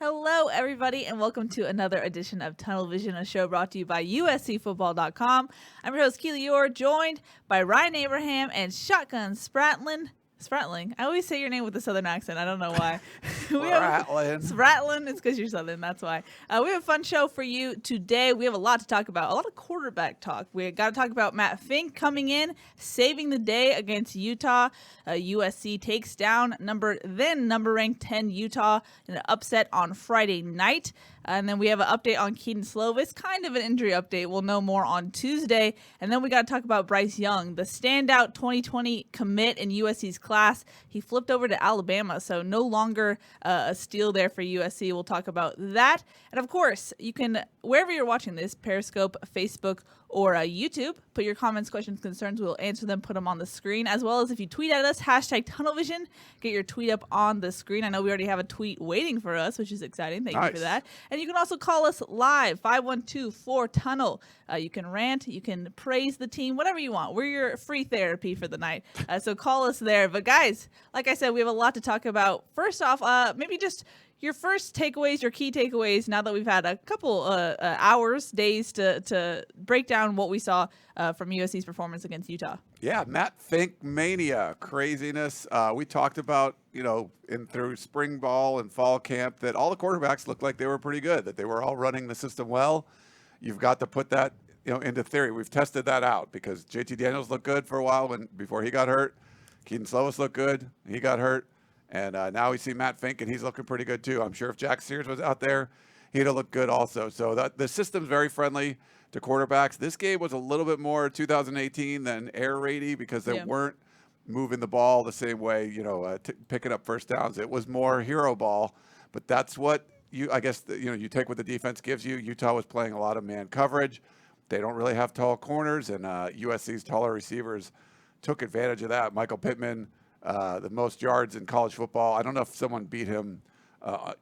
Hello, everybody, and welcome to another edition of Tunnel Vision, a show brought to you by USCFootball.com. I'm your host, Keely Eure, joined by Ryan Abraham and Shotgun Spratling. I always say your name with a southern accent. I don't know why. Spratling. It's because you're southern. That's why. We have a fun show for you today. We have a lot to talk about. A lot of quarterback talk. We got to talk about Matt Fink coming in, saving the day against Utah. USC takes down number ranked 10 Utah in an upset on Friday night. And then we have an update on Kedon Slovis, kind of an injury update. We'll know more on Tuesday. And then we got to talk about Bryce Young, the standout 2020 commit in USC's class. He flipped over to Alabama, so no longer a steal there for USC. We'll talk about that. And of course, you can, wherever you're watching this, Periscope, Facebook, or YouTube, put your comments, questions, concerns. We'll answer them, put them on the screen, as well as if you tweet at us, hashtag TunnelVision, get your tweet up on the screen. I know we already have a tweet waiting for us, which is exciting. Thank you for that. And you can also call us live, 512-4TUNNEL. You can rant, you can praise the team, whatever you want. We're your free therapy for the night. So call us there. But guys, like I said, we have a lot to talk about. First off, maybe just your first takeaways, your key takeaways, now that we've had a couple hours, days to break down what we saw from USC's performance against Utah. Yeah, Matt Fink mania, craziness. We talked about, through spring ball and fall camp that all the quarterbacks looked like they were pretty good, that they were all running the system well. You've got to put that, into theory. We've tested that out because JT Daniels looked good for a while before he got hurt. Kedon Slovis looked good. He got hurt. And now we see Matt Fink, and he's looking pretty good, too. I'm sure if Jack Sears was out there, he'd have looked good also. So the system's very friendly to quarterbacks. This game was a little bit more 2018 than air raidy because they weren't moving the ball the same way, picking up first downs. It was more hero ball. But that's what you take what the defense gives you. Utah was playing a lot of man coverage. They don't really have tall corners, and USC's taller receivers took advantage of that. Michael Pittman, the most yards in college football. I don't know if someone beat him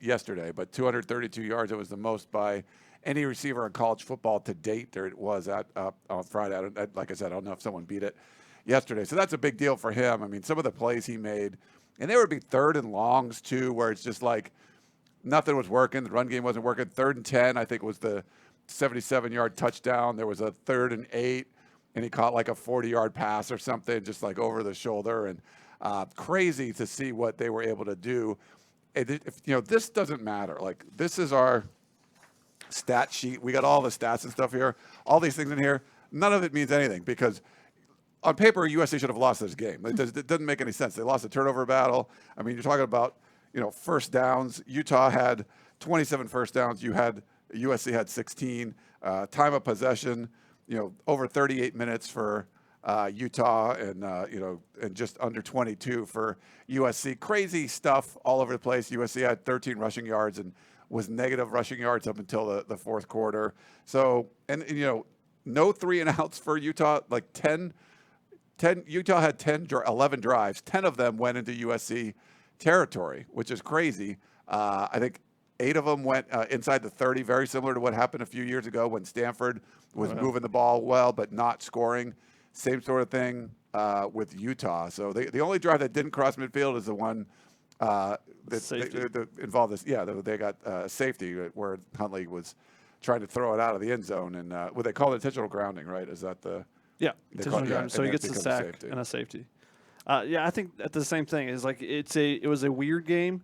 yesterday, but 232 yards. It was the most by any receiver in college football to date. There it was on Friday. Like I said, I don't know if someone beat it yesterday. So that's a big deal for him. I mean, some of the plays he made, and they would be third and longs too, where it's just like nothing was working. The run game wasn't working. 3rd and 10, I think, was the 77-yard touchdown. There was a 3rd and 8, and he caught like a 40-yard pass or something, just like over the shoulder. And crazy to see what they were able to do. This doesn't matter. Like, this is our stat sheet. We got all the stats and stuff here. All these things in here. None of it means anything because on paper, USC should have lost this game. It doesn't make any sense. They lost the turnover battle. I mean, you're talking about, first downs. Utah had 27 first downs. USC had 16. Time of possession, over 38 minutes for Utah and just under 22 for USC. Crazy stuff all over the place. USC had 13 rushing yards and was negative rushing yards up until the fourth quarter. So, no 3 and outs for Utah. Like 10 Utah had 11 drives. 10 of them went into USC territory, which is crazy. I think 8 of them went inside the 30, very similar to what happened a few years ago when Stanford was moving the ball well but not scoring. Same sort of thing with Utah. So the only drive that didn't cross midfield is the one that involved this. Yeah, they got safety where Huntley was trying to throw it out of the end zone, and what they call intentional grounding, right? Is that the intentional grounding? So he gets a sack and a safety. I think that's the same thing. Is like it was a weird game.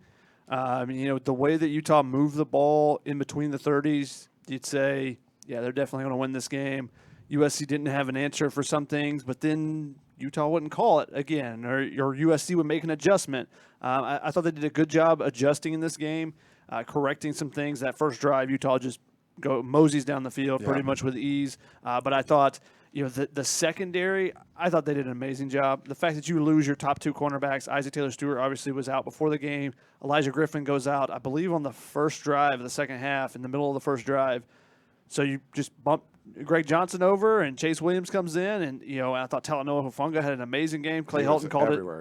The way that Utah moved the ball in between the 30s, you'd say, they're definitely going to win this game. USC didn't have an answer for some things, but then Utah wouldn't call it again, or USC would make an adjustment. I thought they did a good job adjusting in this game, correcting some things. That first drive, Utah just moseys down the field pretty much with ease. But I thought, the secondary, I thought they did an amazing job. The fact that you lose your top 2 cornerbacks, Isaac Taylor-Stewart obviously was out before the game. Elijah Griffin goes out, I believe, on the first drive of the second half, in the middle of the first drive. So you just bump Greg Johnson over, and Chase Williams comes in, and I thought Talanoa Hufanga had an amazing game. Clay Helton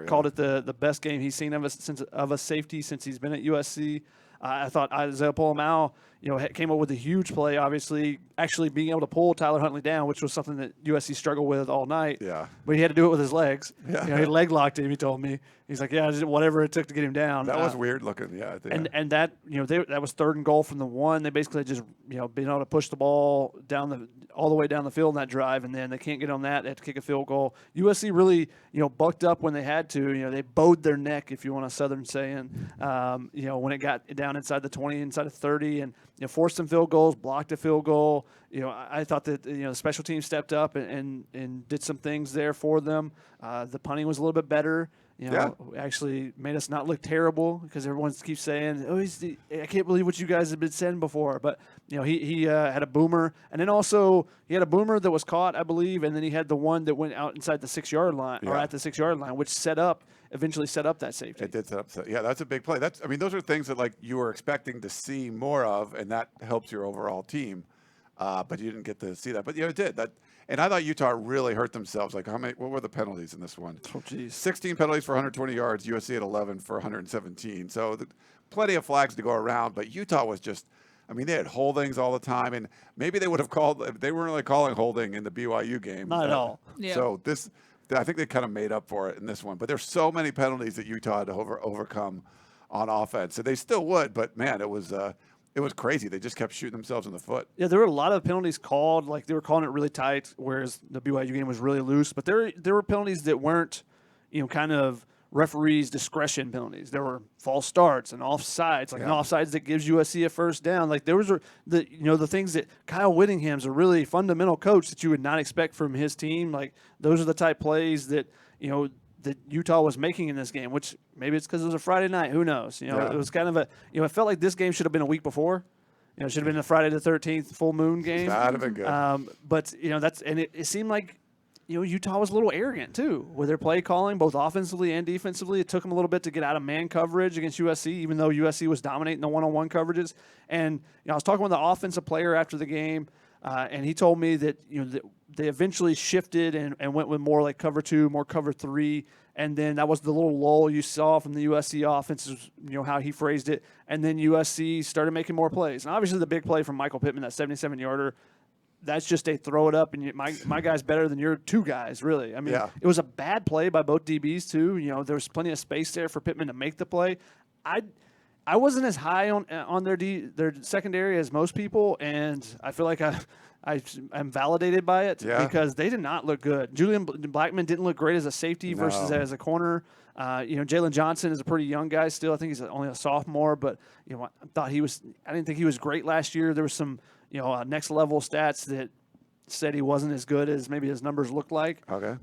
called it the best game he's seen of a safety since he's been at USC. I thought Isaiah Polamau, came up with a huge play, obviously, actually being able to pull Tyler Huntley down, which was something that USC struggled with all night. Yeah. But he had to do it with his legs. Yeah. He leg locked him, he told me. He's like, yeah, I did whatever it took to get him down. That was weird looking, yeah. And that, that was 3rd and goal from the 1. They basically just, being able to push the ball all the way down the field in that drive, and then they can't get on that. They have to kick a field goal. USC really, bucked up when they had to. They bowed their neck, if you want a Southern saying, when it got down inside the 20, inside of 30, and forced some field goals, blocked a field goal. I thought that the special team stepped up and did some things there for them. The punting was a little bit better. Actually made us not look terrible because everyone keeps saying, "Oh, I can't believe what you guys have been saying before." But he had a boomer, and then also he had a boomer that was caught, I believe, and then he had the one that went out inside the 6-yard line or at the 6-yard line, which eventually set up that safety. It did set up. Yeah, that's a big play. Those are things that you were expecting to see more of, and that helps your overall team. But you didn't get to see that. But it did that. And I thought Utah really hurt themselves. What were the penalties in this one? Oh, geez. 16 penalties for 120 yards. USC had 11 for 117. So plenty of flags to go around. But Utah was just, they had holdings all the time. And maybe they would have they weren't really calling holding in the BYU game. Not at all. Yeah. So I think they kind of made up for it in this one. But there's so many penalties that Utah had to overcome on offense. So they still would. But, man, it was crazy. They just kept shooting themselves in the foot. Yeah, there were a lot of penalties called. They were calling it really tight, whereas the BYU game was really loose. But there were penalties that weren't, kind of referees' discretion penalties. There were false starts and offsides, an offsides that gives USC a first down. There was the things that Kyle Whittingham's a really fundamental coach that you would not expect from his team. Those are the type plays that that Utah was making in this game, which maybe it's because it was a Friday night. Who knows? It was kind of it felt like this game should have been a week before. It should have been the Friday the 13th full moon game. That would have been good. But it seemed like Utah was a little arrogant too with their play calling, both offensively and defensively. It took them a little bit to get out of man coverage against USC, even though USC was dominating the one-on-one coverages. And I was talking with the offensive player after the game. And he told me that that they eventually shifted and went with more like cover 2, more cover 3, and then that was the little lull you saw from the USC offense, how he phrased it, and then USC started making more plays. And obviously the big play from Michael Pittman, that 77-yarder, that's just a throw it up, and my guy's better than your 2 guys, really. It was a bad play by both DBs too. There was plenty of space there for Pittman to make the play. I wasn't as high on their secondary as most people, and I feel like I'm validated by it because they did not look good. Julian Blackman didn't look great as a safety versus as a corner. Jalen Johnson is a pretty young guy still. I think he's only a sophomore, but I didn't think he was great last year. There was some next level stats that said he wasn't as good as maybe his numbers looked like. Okay.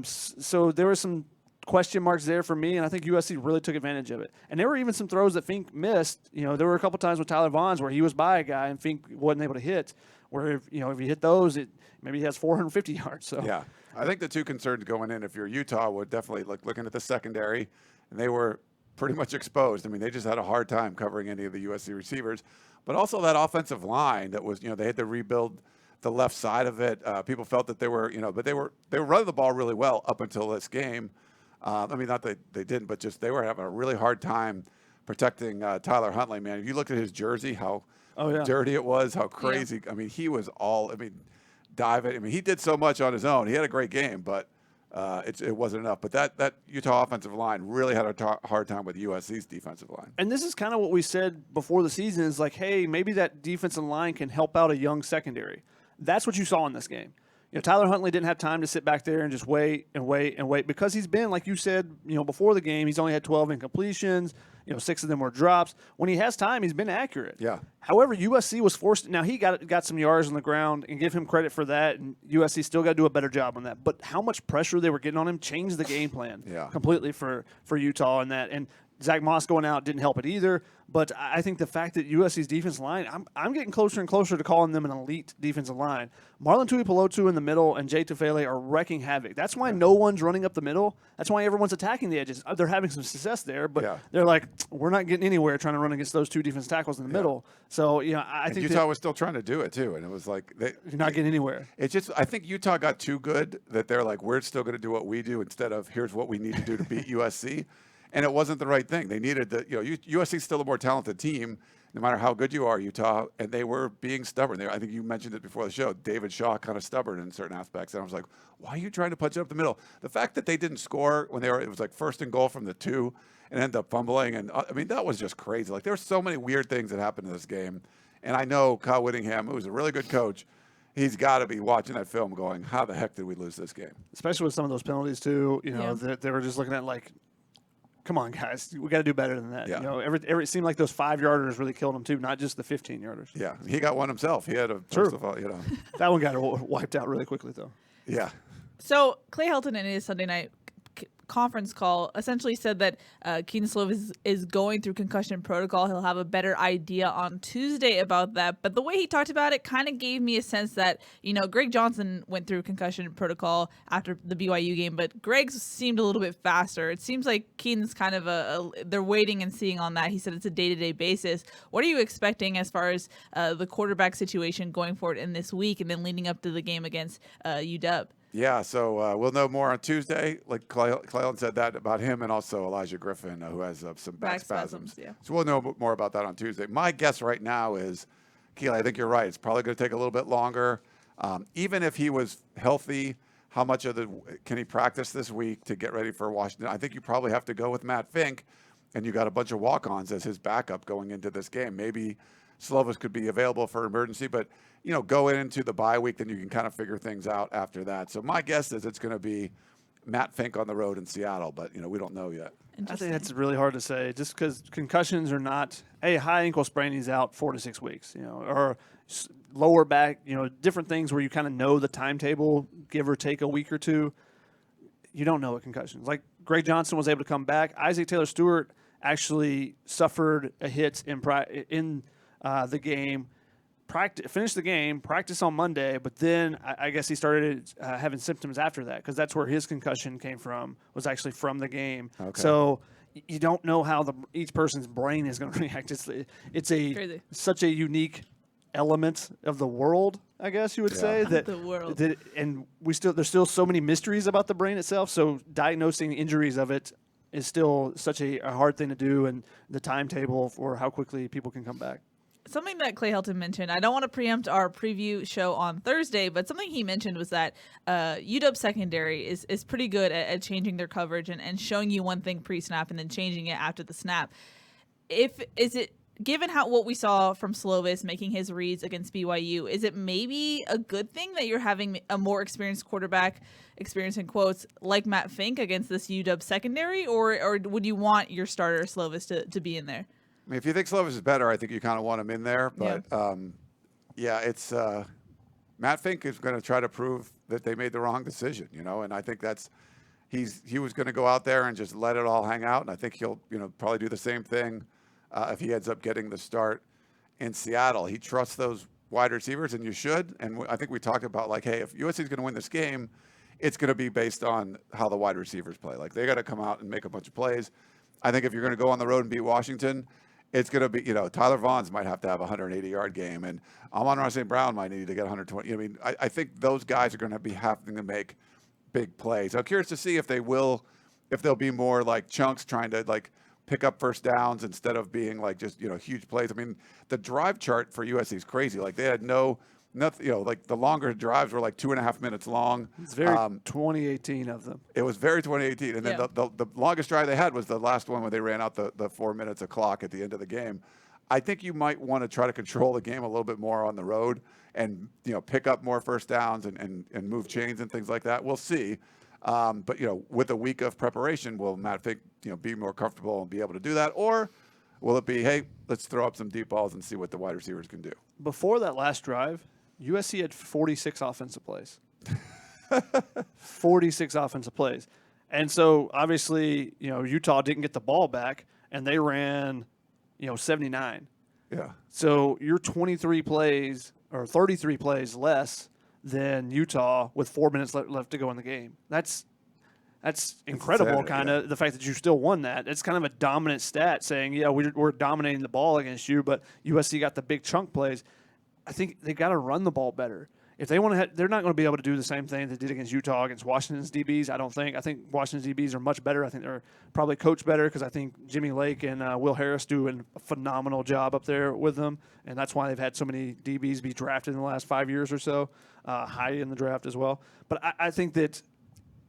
So there were some question marks there for me, and I think USC really took advantage of it. And there were even some throws that Fink missed. There were a couple times with Tyler Vaughn's where he was by a guy and Fink wasn't able to hit. Where if you hit those, maybe he has 450 yards. So yeah, I think the 2 concerns going in, if you're Utah, would definitely looking at the secondary, and they were pretty much exposed. They just had a hard time covering any of the USC receivers, but also that offensive line that was they had to rebuild the left side of it. People felt that they were but they were running the ball really well up until this game. Not that they didn't, but just they were having a really hard time protecting Tyler Huntley, man. If you looked at his jersey, how dirty it was, how crazy. Yeah. He was all, diving. He did so much on his own. He had a great game, but it wasn't enough. But that Utah offensive line really had a hard time with USC's defensive line. And this is kind of what we said before the season is hey, maybe that defensive line can help out a young secondary. That's what you saw in this game. Tyler Huntley didn't have time to sit back there and just wait because he's been, like you said, before the game, he's only had 12 incompletions. 6 of them were drops. When he has time, he's been accurate. Yeah. However, USC was forced. Now he got some yards on the ground, and give him credit for that. And USC still got to do a better job on that. But how much pressure they were getting on him changed the game plan completely for Utah in that. And Zach Moss going out didn't help it either. But I think the fact that USC's defensive line, I'm getting closer and closer to calling them an elite defensive line. Marlon Tuipulotu in the middle and Jay Tufele are wrecking havoc. That's why no one's running up the middle. That's why everyone's attacking the edges. They're having some success there, but they're like, we're not getting anywhere trying to run against those 2 defense tackles in the middle. So, I think Utah was still trying to do it too, and it was like you're not getting anywhere. It's just I think Utah got too good that they're like, we're still going to do what we do instead of here's what we need to do to beat USC. And it wasn't the right thing. They needed USC's still a more talented team. no matter how good you are, Utah, and they were being stubborn. I think you mentioned it before the show. David Shaw kind of stubborn in certain aspects, and I was like, why are you trying to punch it up the middle? The fact that they didn't score when it was like 1st and goal from the 2 and ended up fumbling, and I mean, that was just crazy. Like, there's so many weird things that happened in this game, and I know Kyle Whittingham, who's a really good coach, he's got to be watching that film going, how the heck did we lose this game? Especially with some of those penalties too. They were just looking at like, come on, guys, we got to do better than that. Yeah. It seemed like those 5-yarders really killed him too, not just the 15-yarders. Yeah, he got one himself. He had a True. First of all, That one got wiped out really quickly though. Yeah. So Clay Helton in his Sunday night conference call essentially said that Keaton Slovis is going through concussion protocol. He'll have a better idea on Tuesday about that. But the way he talked about it kind of gave me a sense that, Greg Johnson went through concussion protocol after the BYU game, but Greg's seemed a little bit faster. It seems like Keaton's kind of they're waiting and seeing on that. He said it's a day-to-day basis. What are you expecting as far as the quarterback situation going forward in this week and then leading up to the game against UW? Yeah, so we'll know more on Tuesday. Like Clayton said that about him, and also Elijah Griffin, who has some back spasms. Yeah. So we'll know more about that on Tuesday. My guess right now is, Keely, I think you're right. It's probably going to take a little bit longer. Even if he was healthy, how much can he practice this week to get ready for Washington? I think you probably have to go with Matt Fink, and you got a bunch of walk-ons as his backup going into this game. Maybe Slovis could be available for emergency, but go into the bye week, then you can kind of figure things out after that. So my guess is it's going to be Matt Fink on the road in Seattle, but we don't know yet. I think that's really hard to say, just because concussions are not a high ankle sprain. He's out 4 to 6 weeks, or lower back, different things where you kind of know the timetable, give or take a week or two. You don't know what concussions. Like Greg Johnson was able to come back. Isaac Taylor Stewart actually suffered a hit in the game. Finished the game, practice on Monday, but then I guess he started having symptoms after that, because that's where his concussion came from, was actually from the game. Okay. So you don't know how each person's brain is going to react. It's such a unique element of the world, I guess you would say, that the world. And there's still so many mysteries about the brain itself. So diagnosing injuries of it is still such a hard thing to do, and the timetable for how quickly people can come back. Something that Clay Helton mentioned, I don't want to preempt our preview show on Thursday, but something he mentioned was that UW secondary is pretty good at changing their coverage and showing you one thing pre-snap and then changing it after the snap. Given what we saw from Slovis making his reads against BYU, is it maybe a good thing that you're having a more experienced quarterback, experience in quotes, like Matt Fink against this UW secondary, or would you want your starter Slovis to be in there? I mean, if you think Slovis is better, I think you kind of want him in there. But, it's Matt Fink is going to try to prove that they made the wrong decision, and I think he was going to go out there and just let it all hang out, and I think he'll, probably do the same thing if he ends up getting the start in Seattle. He trusts those wide receivers, and you should. And I think we talked about, like, hey, if USC is going to win this game, it's going to be based on how the wide receivers play. Like, they got to come out and make a bunch of plays. I think if you're going to go on the road and beat Washington, it's going to be, Tyler Vaughns might have to have a 180-yard game, and Amon-Ra St. Brown might need to get 120. I think those guys are going to be having to make big plays. I'm curious to see if they'll be more like chunks trying to, like, pick up first downs instead of being like just, huge plays. I mean, the drive chart for USC is crazy. Like, they had nothing, like the longer drives were like 2.5 minutes long. It's very 2018 of them. It was very 2018. And then the longest drive they had was the last one where they ran out the 4 minutes of clock at the end of the game. I think you might want to try to control the game a little bit more on the road and, pick up more first downs and move chains and things like that. We'll see. But, with a week of preparation, will Matt Fink, be more comfortable and be able to do that? Or will it be, hey, let's throw up some deep balls and see what the wide receivers can do? Before that last drive, USC had 46 offensive plays. 46 offensive plays. And so, obviously, Utah didn't get the ball back, and they ran, 79. Yeah. So you're 23 plays or 33 plays less than Utah with 4 minutes left to go in the game. That's incredible, kind of, the fact that you still won that. It's kind of a dominant stat saying, we're dominating the ball against you, but USC got the big chunk plays. I think they got to run the ball better. if they want to, they're not going to be able to do the same thing they did against Utah, against Washington's DBs. I don't think. I think Washington's DBs are much better. I think they're probably coached better because I think Jimmy Lake and Will Harris do a phenomenal job up there with them, and that's why they've had so many DBs be drafted in the last 5 years or so, high in the draft as well. But I think that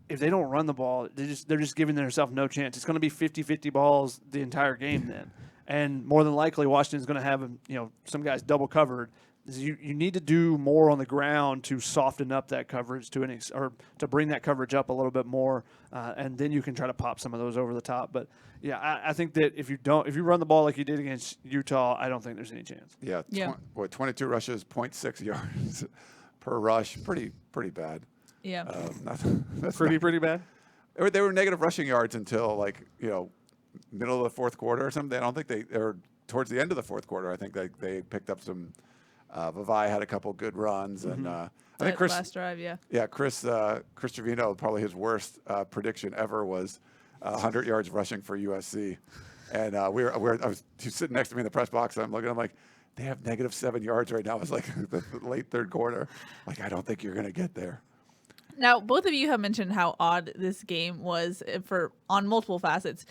if they don't run the ball, they're just giving themselves no chance. It's going to be 50-50 balls the entire game then, and more than likely Washington's going to have some guys double covered. You need to do more on the ground to soften up that coverage or to bring that coverage up a little bit more, and then you can try to pop some of those over the top. But yeah, I think that if you run the ball like you did against Utah, I don't think there's any chance. Yeah. 22 rushes, 0.6 yards per rush, pretty bad. Yeah, that's pretty bad. They were negative rushing yards until middle of the fourth quarter or something. I don't think they were towards the end of the fourth quarter. I think they picked up some. Vavai had a couple good runs, and I think Chris last drive, Chris Trevino, probably his worst prediction ever was 100 yards rushing for USC, and he was sitting next to me in the press box, and I'm like, they have negative 7 yards right now. It was like the late third quarter. Like, I don't think you're going to get there. Now, both of you have mentioned how odd this game was on multiple facets.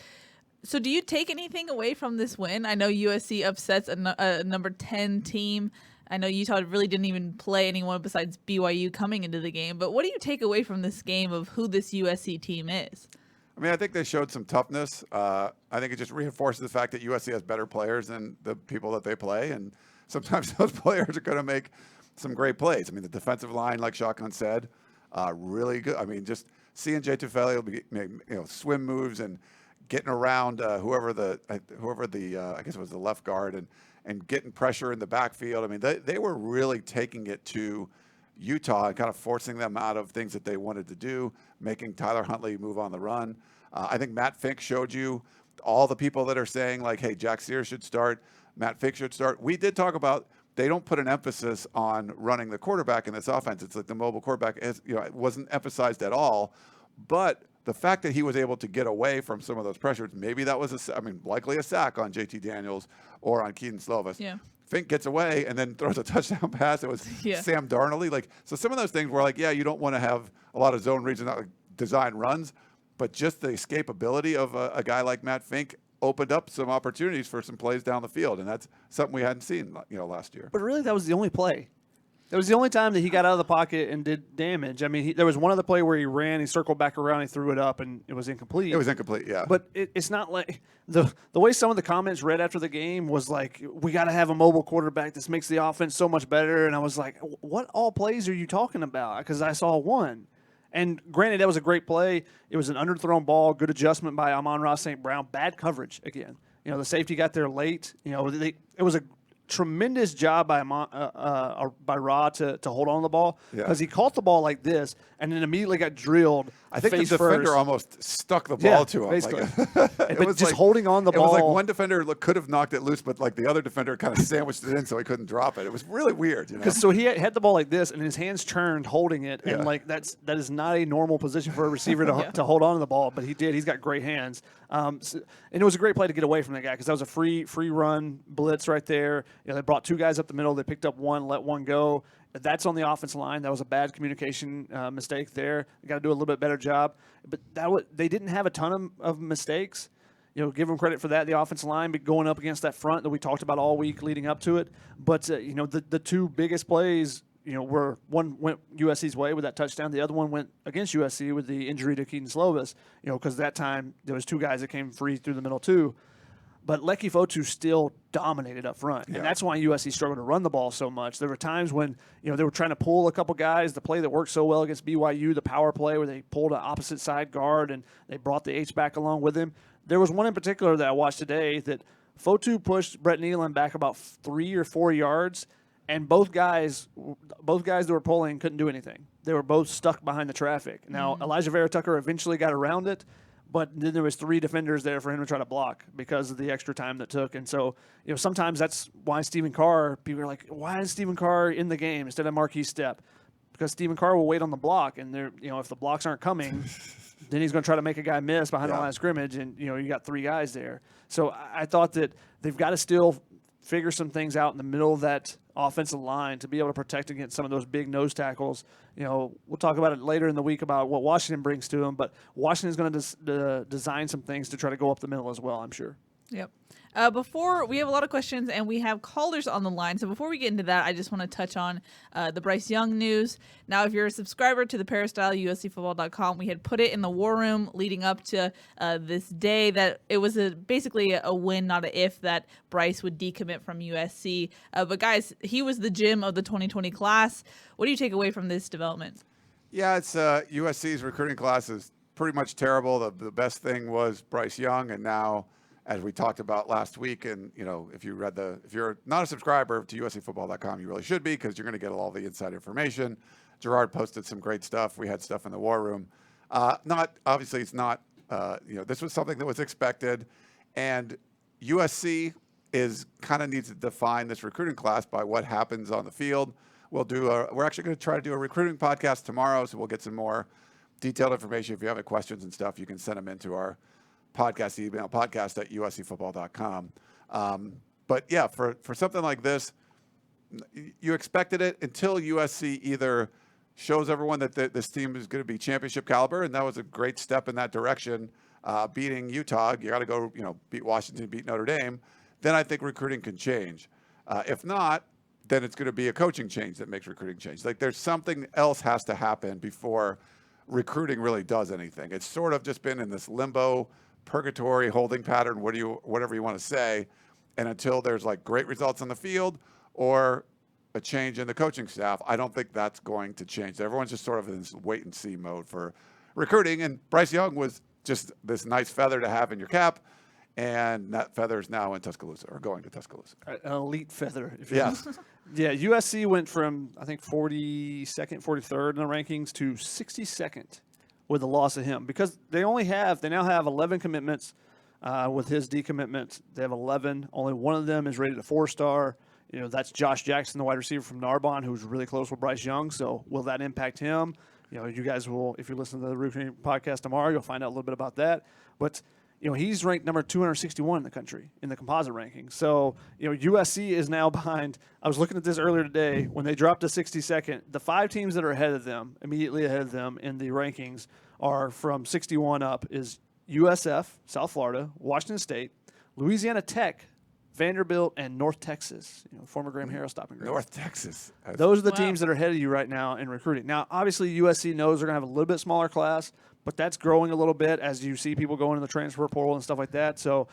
So do you take anything away from this win? I know USC upsets a number 10 team. I know Utah really didn't even play anyone besides BYU coming into the game. But what do you take away from this game of who this USC team is? I mean, I think they showed some toughness. I think it just reinforces the fact that USC has better players than the people that they play. And sometimes those players are going to make some great plays. I mean, the defensive line, like Shotgun said, really good. I mean, just seeing Jay Tufele swim moves and getting around whoever the I guess it was the left guard and getting pressure in the backfield. I mean, they were really taking it to Utah and kind of forcing them out of things that they wanted to do, making Tyler Huntley move on the run. I think Matt Fink showed you all the people that are saying, like, hey, Jack Sears should start, Matt Fink should start. We did talk about they don't put an emphasis on running the quarterback in this offense. It's like the mobile quarterback, it wasn't emphasized at all. But the fact that he was able to get away from some of those pressures, maybe that was likely a sack on JT Daniels or on Keaton Slovis. Yeah. Fink gets away and then throws a touchdown pass. It was Sam Darnold. So some of those things were you don't want to have a lot of zone reads and design runs, but just the escapability of a guy like Matt Fink opened up some opportunities for some plays down the field, and that's something we hadn't seen last year. But really, that was the only play. That was the only time that he got out of the pocket and did damage. I mean, there was one other play where he ran, he circled back around, he threw it up, and it was incomplete. It was incomplete, yeah. But it's not like the way some of the comments read after the game was like, we got to have a mobile quarterback. This makes the offense so much better. And I was like, what all plays are you talking about? Because I saw one. And granted, that was a great play. It was an underthrown ball, good adjustment by Amon-Ra St. Brown, bad coverage again. The safety got there late. It was a tremendous job by Ra to hold on to the ball because he caught the ball like this and then immediately got drilled. I think the defender first. Almost stuck the ball to him. Basically. It was just holding on the ball. It was like one defender could have knocked it loose, but the other defender kind of sandwiched it in so he couldn't drop it. It was really weird. So he had the ball like this and his hands turned holding it, and that is not a normal position for a receiver to hold on to the ball, but he did. He's got great hands. And it was a great play to get away from that guy because that was a free run blitz right there. They brought two guys up the middle. They picked up one, let one go. That's on the offensive line. That was a bad communication mistake there. They got to do a little bit better job. But they didn't have a ton of mistakes. Give them credit for that. The offensive line going up against that front that we talked about all week leading up to it. But the two biggest plays, were one went USC's way with that touchdown. The other one went against USC with the injury to Keaton Slovis. Because that time there was two guys that came free through the middle too. But Leki Fotu still dominated up front, and that's why USC struggled to run the ball so much. There were times when they were trying to pull a couple guys. The play that worked so well against BYU, the power play where they pulled an opposite side guard and they brought the H-back along with him. There was one in particular that I watched today that Fotu pushed Brett Nealon back about 3 or 4 yards, and both guys that were pulling couldn't do anything. They were both stuck behind the traffic. Now, Elijah Vera Tucker eventually got around it, but then there was 3 defenders there for him to try to block because of the extra time that took. And so, sometimes that's why Stephen Carr, people are like, why is Stephen Carr in the game instead of Marquise Stepp? Because Stephen Carr will wait on the block, and if the blocks aren't coming, then he's going to try to make a guy miss behind the line of scrimmage, and you got 3 guys there. So I thought that they've got to still figure some things out in the middle of that offensive line to be able to protect against some of those big nose tackles. We'll talk about it later in the week about what Washington brings to them, but Washington's going to design some things to try to go up the middle as well, I'm sure. Yep. Before we have a lot of questions and we have callers on the line. So before we get into that, I just want to touch on the Bryce Young news. Now, if you're a subscriber to the Peristyle, USCfootball.com, we had put it in the war room leading up to this day that it was basically a win, not a if, that Bryce would decommit from USC. But guys, he was the gem of the 2020 class. What do you take away from this development? Yeah, it's USC's recruiting class is pretty much terrible. The best thing was Bryce Young, and now, as we talked about last week, and if you're not a subscriber to USCfootball.com, you really should be, because you're going to get all the inside information. Gerard posted some great stuff. We had stuff in the war room. Obviously, it's not. This was something that was expected, and USC needs to define this recruiting class by what happens on the field. We're actually going to try to do a recruiting podcast tomorrow, so we'll get some more detailed information. If you have any questions and stuff, you can send them into our podcast email, podcast@uscfootball.com. But yeah, for something like this, you expected it until USC either shows everyone that this team is going to be championship caliber, and that was a great step in that direction. Beating Utah, you got to go, beat Washington, beat Notre Dame. Then I think recruiting can change. If not, then it's going to be a coaching change that makes recruiting change. Like, there's something else has to happen before recruiting really does anything. It's sort of just been in this limbo, purgatory, holding pattern, whatever you want to say, and until there's like great results on the field or a change in the coaching staff, I don't think that's going to change. Everyone's just sort of in this wait and see mode for recruiting, and Bryce Young was just this nice feather to have in your cap, and that feather is now in Tuscaloosa, or going to Tuscaloosa. An elite feather. Yes. Yeah, USC went from, I think, 42nd, 43rd in the rankings to 62nd with the loss of him, because they now have 11 commitments with his decommitment. They have 11. Only one of them is rated a 4-star. That's Josh Jackson, the wide receiver from Narbonne, who's really close with Bryce Young. So will that impact him? You guys will, if you listen to the Recruiting podcast tomorrow, you'll find out a little bit about that. But he's ranked number 261 in the country in the composite ranking. So, USC is now behind. I was looking at this earlier today. When they dropped to 62nd, the 5 teams that are immediately ahead of them in the rankings are from 61 up is USF, South Florida, Washington State, Louisiana Tech, Vanderbilt, and North Texas, former Graham Harrell stopping ground. North Texas. Those are the teams that are ahead of you right now in recruiting. Now, obviously, USC knows they're going to have a little bit smaller class, but that's growing a little bit as you see people going in the transfer portal and stuff like that. So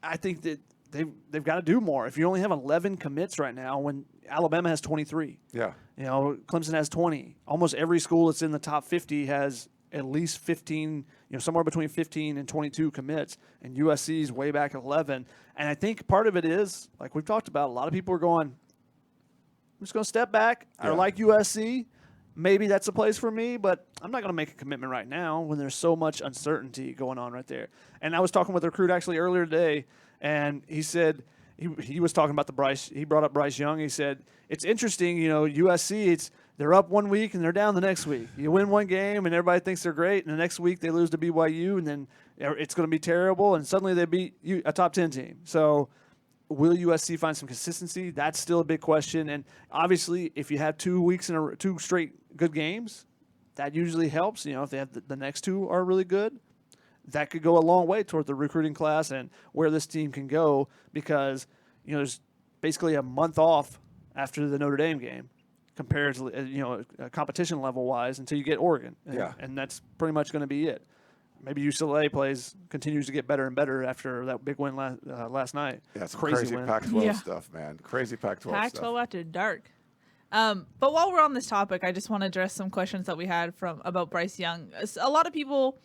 I think that they've got to do more. If you only have 11 commits right now, when Alabama has 23. Yeah. Clemson has 20. Almost every school that's in the top 50 has at least 15, somewhere between 15 and 22 commits, and USC is way back at 11. And I think part of it is, like we've talked about, a lot of people are going, I'm just going to step back. Yeah. I like USC. Maybe that's a place for me, but I'm not going to make a commitment right now when there's so much uncertainty going on right there. And I was talking with a recruit actually earlier today, and he said he was talking about he brought up Bryce Young. He said, it's interesting, USC, they're up one week and they're down the next week. You win one game and everybody thinks they're great, and the next week they lose to BYU, and then it's going to be terrible, and suddenly they beat a top 10 team. So will USC find some consistency? That's still a big question. And obviously, if you have 2 straight good games, that usually helps. If they have the next 2 are really good, that could go a long way toward the recruiting class and where this team can go, because there's basically a month off after the Notre Dame game compared to competition level wise until you get Oregon. And that's pretty much going to be it. Maybe UCLA continues to get better and better after that big win last night. Yeah, some crazy Pac-12 stuff, man. Crazy Pac-12 stuff. Pac-12 after dark. But while we're on this topic, I just want to address some questions that we had about Bryce Young. A lot of people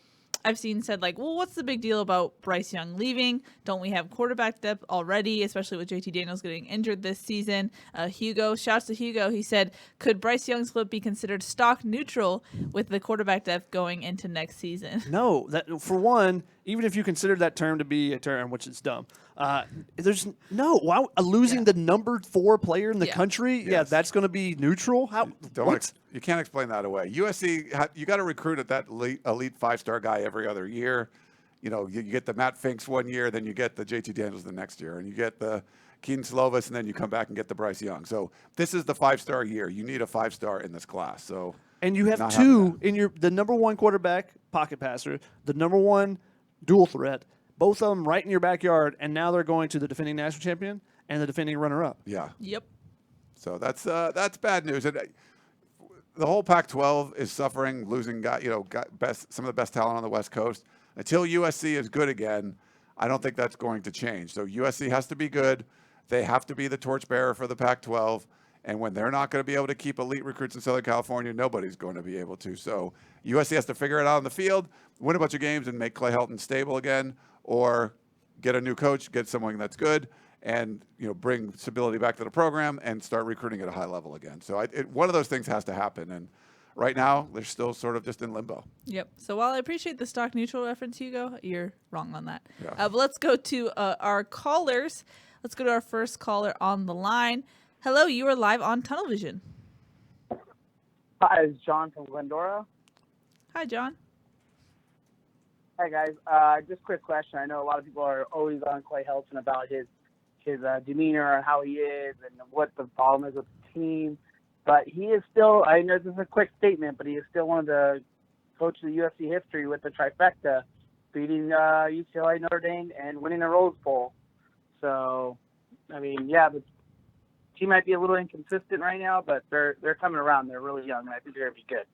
I've seen said, like, well, what's the big deal about Bryce Young leaving? Don't we have quarterback depth already, especially with JT Daniels getting injured this season? Shouts to Hugo. He said, could Bryce Young's flip be considered stock neutral with the quarterback depth going into next season? No. For one, even if you consider that term to be a term, which is dumb, there's no losing the number 4 player in the country. Yes. Yeah, that's going to be neutral. How? You can't explain that away. USC, you got to recruit at that elite 5-star guy every other year. You get the Matt Finks one year, then you get the JT Daniels the next year, and you get the Keaton Slovis, and then you come back and get the Bryce Young. So this is the 5-star year. You need a 5-star in this class. So and you have two in the number one quarterback, pocket passer, the number one dual threat, both of them right in your backyard, and now they're going to the defending national champion and the defending runner-up. Yeah. Yep. So that's bad news. And the whole Pac-12 is suffering, losing some of the best talent on the West Coast. Until USC is good again, I don't think that's going to change. So USC has to be good. They have to be the torchbearer for the Pac-12. And when they're not going to be able to keep elite recruits in Southern California, nobody's going to be able to. So USC has to figure it out on the field, win a bunch of games, and make Clay Helton stable again, or get a new coach, get someone that's good, and bring stability back to the program and start recruiting at a high level again. So one of those things has to happen. And right now, they're still sort of just in limbo. Yep. So while I appreciate the stock neutral reference, Hugo, you're wrong on that. Yeah. But let's go to our callers. Let's go to our first caller on the line. Hello, you are live on Tunnel Vision. Hi, it's John from Glendora. Hi, John. Hi, guys. Just a quick question. I know a lot of people are always on Clay Helton about his demeanor and how he is and what the problem is with the team. But he is still, I know this is a quick statement, but he is still one of the coaches of USC history with the trifecta, beating UCLA, Notre Dame, and winning a Rose Bowl. So, I mean, yeah, the team might be a little inconsistent right now, but they're coming around. They're really young, and I think they're going to be good.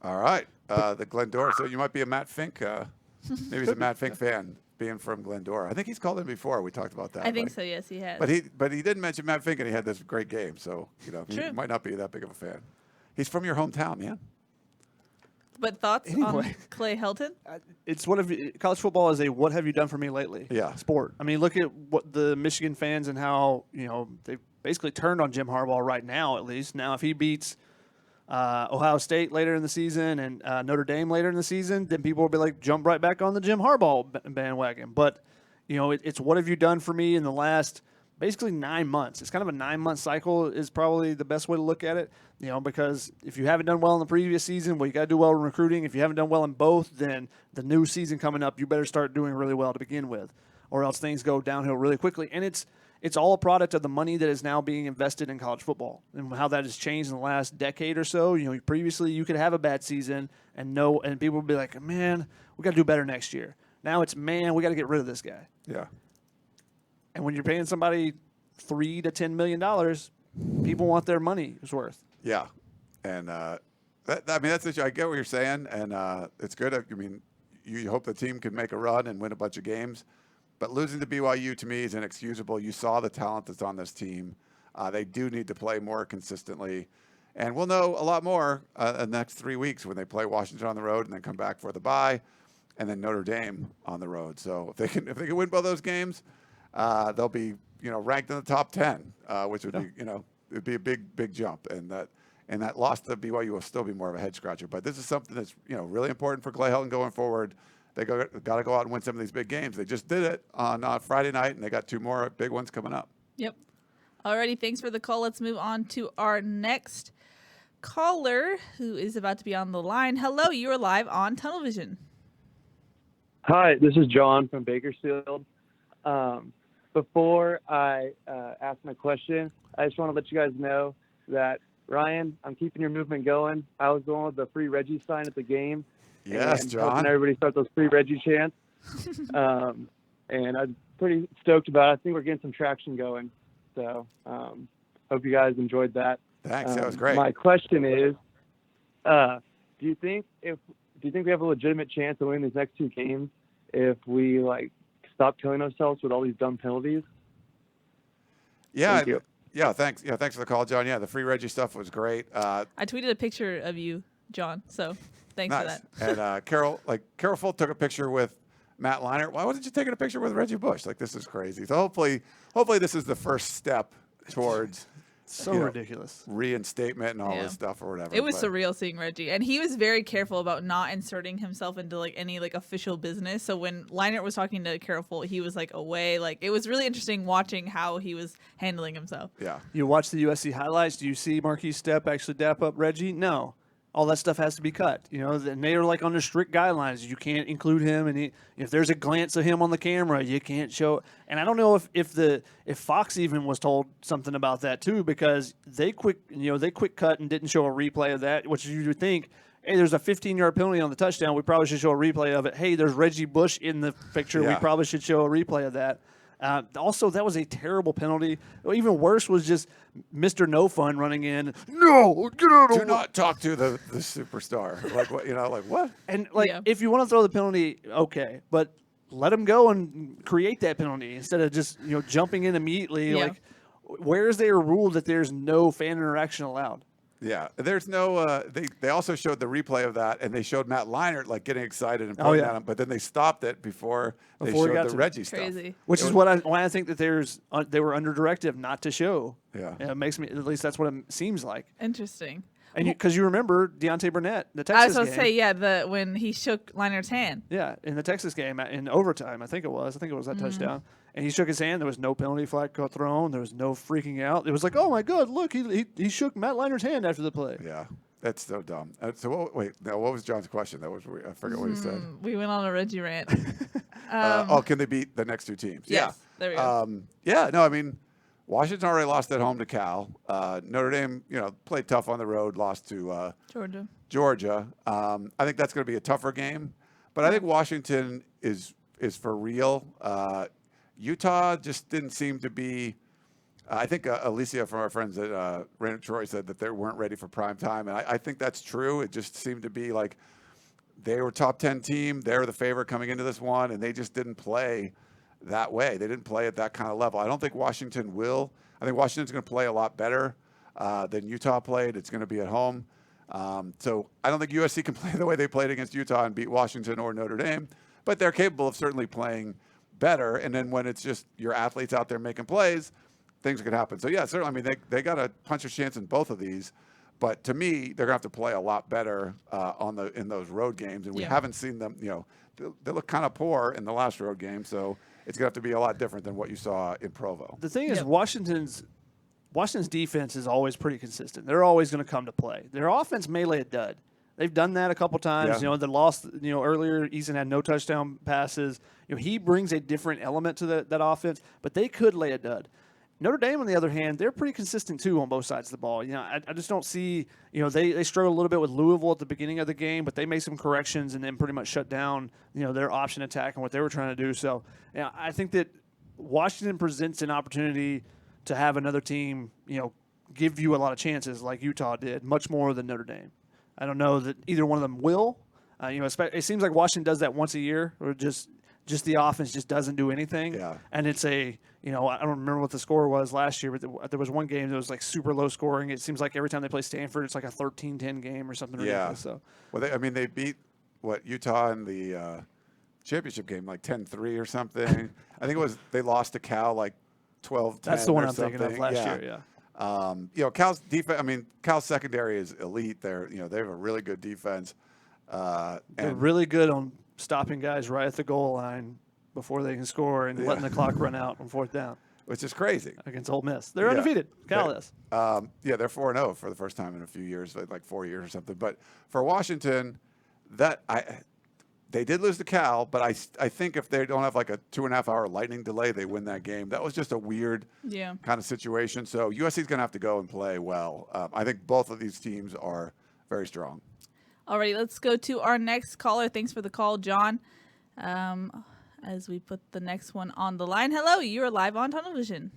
All right. The Glendora. So you might be a Matt Fink. Maybe he's a Matt Fink fan, being from Glendora. I think he's called in before. We talked about that. I think so, yes, he has. But he didn't mention Matt Fink, and he had this great game. So, he might not be that big of a fan. He's from your hometown, man. But thoughts on Clay Helton? It's college football is a what have you done for me lately sport. I mean, look at what the Michigan fans and how, they've basically turned on Jim Harbaugh right now, at least. Now, if he beats Ohio State later in the season and Notre Dame later in the season, then people will be like, jump right back on the Jim Harbaugh bandwagon. But, it's what have you done for me in the last basically 9 months. It's kind of a 9-month cycle is probably the best way to look at it, because if you haven't done well in the previous season, well, you got to do well in recruiting. If you haven't done well in both, then the new season coming up, you better start doing really well to begin with, or else things go downhill really quickly. And it's all a product of the money that is now being invested in college football and how that has changed in the last decade or so. Previously you could have a bad season and people would be like, man, we got to do better next year. Now it's, man, we got to get rid of this guy. Yeah. And when you're paying somebody $3 to $10 million, people want their money is worth. Yeah. And that's the issue. I get what you're saying, and it's good. I mean, you hope the team can make a run and win a bunch of games. But losing to BYU, to me, is inexcusable. You saw the talent that's on this team. They do need to play more consistently. And we'll know a lot more in the next 3 weeks when they play Washington on the road and then come back for the bye, and then Notre Dame on the road. So if they can win both those games, they'll be ranked in the top 10, which would be it'd be a big jump. And that loss to BYU will still be more of a head scratcher. But this is something that's really important for Clay Helton going forward. They got to go out and win some of these big games. They just did it on Friday night, and they got 2 more big ones coming up. Yep. Alrighty, thanks for the call. Let's move on to our next caller, who is about to be on the line. Hello, you are live on Tunnel Vision. Hi, this is John from Bakersfield. Before I ask my question, I just want to let you guys know that, Ryan, I'm keeping your movement going. I was going with the free Reggie sign at the game. Yes, and John. helping everybody start those free Reggie chants. And I'm pretty stoked about it. I think we're getting some traction going. So hope you guys enjoyed that. Thanks. That was great. My question is, do you think we have a legitimate chance of winning these next 2 games if we stop killing ourselves with all these dumb penalties? Yeah. Thank you. Yeah. Thanks. Yeah. Thanks for the call, John. Yeah. The free Reggie stuff was great. I tweeted a picture of you, John. So thanks nice. for that. And Carol Fultz took a picture with Matt Leinart. Why wasn't you taking a picture with Reggie Bush? This is crazy. So hopefully this is the first step towards ridiculous reinstatement and all this stuff or whatever. It was surreal seeing Reggie, and he was very careful about not inserting himself into any official business. So when Leinart was talking to Carol Fultz, he was away. It was really interesting watching how he was handling himself. Yeah. You watch the USC highlights. Do you see Marquise Stepp actually dap up Reggie? No. all that stuff has to be cut. And they are like under strict guidelines. You can't include him, and if there's a glance of him on the camera, you can't show. And I don't know if Fox even was told something about that too, because they quick cut and didn't show a replay of that, which you would think, hey, there's a 15-yard penalty on the touchdown. We probably should show a replay of it. Hey, there's Reggie Bush in the picture. Yeah. We probably should show a replay of that. Also, that was a terrible penalty. Even worse was just Mr. No Fun running in. No, get out of Do not talk to the superstar. Like what? Like what? And if you want to throw the penalty, okay, but let him go and create that penalty instead of just jumping in immediately. Yeah. Like, where is there a rule that there's no fan interaction allowed? Yeah, there's no. They also showed the replay of that, and they showed Matt Leinart like getting excited and pointing at him, but then they stopped it before they showed the Reggie stuff. Crazy. Which is why I think that they were under directive not to show. Yeah, it makes me, at least that's what it seems like. Interesting. And because you remember Deontay Burnett, the Texas game. I was going to say, when he shook Leinert's hand. Yeah, in the Texas game, in overtime, I think it was that touchdown. And he shook his hand. There was no penalty flag thrown. There was no freaking out. It was like, oh, my God, look, he shook Matt Leinert's hand after the play. Yeah, that's so dumb. What was John's question? I forgot what he said. We went on a Reggie rant. Can they beat the next two teams? Yes, there we go. Washington already lost at home to Cal. Notre Dame, played tough on the road, lost to Georgia. I think that's going to be a tougher game. But I think Washington is for real. Utah just didn't seem to be. I think Alicia from our friends at Rain Troy said that they weren't ready for prime time, and I think that's true. It just seemed to be like they were top 10 team. They were the favorite coming into this one, and they just didn't play that way. They didn't play at that kind of level. I don't think Washington will. I think Washington's going to play a lot better than Utah played. It's going to be at home. So I don't think USC can play the way they played against Utah and beat Washington or Notre Dame, but they're capable of certainly playing better. And then when it's just your athletes out there making plays, things could happen. So, yeah, certainly, they got a puncher's chance in both of these. But to me, they're going to have to play a lot better in those road games. And we haven't seen them, they look kind of poor in the last road game. So it's going to have to be a lot different than what you saw in Provo. The thing is, Washington's defense is always pretty consistent. They're always going to come to play. Their offense may lay a dud. They've done that a couple times. Yeah. They lost. Earlier, Eason had no touchdown passes. He brings a different element to that offense, but they could lay a dud. Notre Dame, on the other hand, they're pretty consistent too on both sides of the ball. I just don't see. They struggled a little bit with Louisville at the beginning of the game, but they made some corrections and then pretty much shut down their option attack and what they were trying to do. So, I think that Washington presents an opportunity to have another team, give you a lot of chances like Utah did, much more than Notre Dame. I don't know that either one of them will. It seems like Washington does that once a year, or just the offense just doesn't do anything. Yeah. And it's I don't remember what the score was last year, but there was one game that was like super low scoring. It seems like every time they play Stanford, it's like a 13-10 game or something ridiculous. So. Well, they beat Utah in the championship game like 10-3 or something. I think it was they lost to Cal like 12-10. That's the one I'm something. thinking of last year. Yeah. Cal's defense. Cal's secondary is elite. They have a really good defense. They're really good on stopping guys right at the goal line before they can score and letting the clock run out on fourth down. Which is crazy. Against Ole Miss. They're undefeated. Cal is. They're 4-0 for the first time in a few years, like 4 years or something. But for Washington, they did lose to Cal, but I think if they don't have like a 2.5-hour lightning delay, they win that game. That was just a weird kind of situation. So USC is going to have to go and play well. I think both of these teams are very strong. All right, let's go to our next caller. Thanks for the call, John. As we put the next one on the line. Hello, you're live on Tunnel Vision.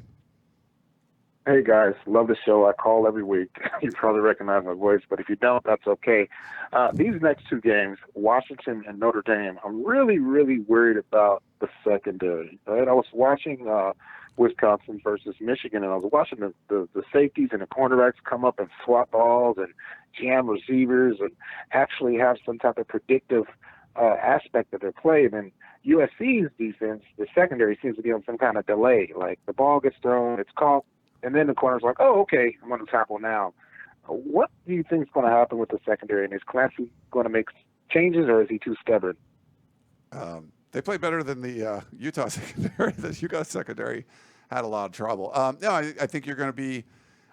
Hey, guys. Love the show. I call every week. You probably recognize my voice, but if you don't, that's okay. These next two games, Washington and Notre Dame, I'm really, really worried about the secondary. Right? I was watching Wisconsin versus Michigan, and I was watching the safeties and the cornerbacks come up and swap balls and jam receivers and actually have some type of predictive aspect of their play. And then USC's defense, the secondary seems to be on some kind of delay. Like the ball gets thrown, it's caught, and then the corner's like, oh, okay, I'm going to tackle now. What do you think is going to happen with the secondary? And is Clancy going to make changes, or is he too stubborn? They play better than the Utah secondary. The Utah secondary had a lot of trouble. I think you're going to be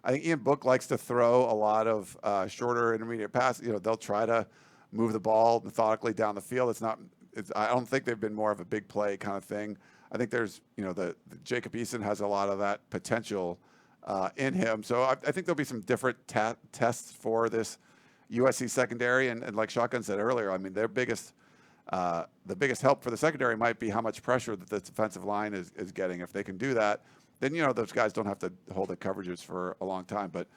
I think Ian Book likes to throw a lot of shorter intermediate passes. They'll try to move the ball methodically down the field. I don't think they've been more of a big play kind of thing. I think there's, the Jacob Eason has a lot of that potential in him. So I think there'll be some different tests for this USC secondary. And like Shotgun said earlier, I mean, the biggest help for the secondary might be how much pressure that the defensive line is getting. If they can do that, then, those guys don't have to hold the coverages for a long time. But,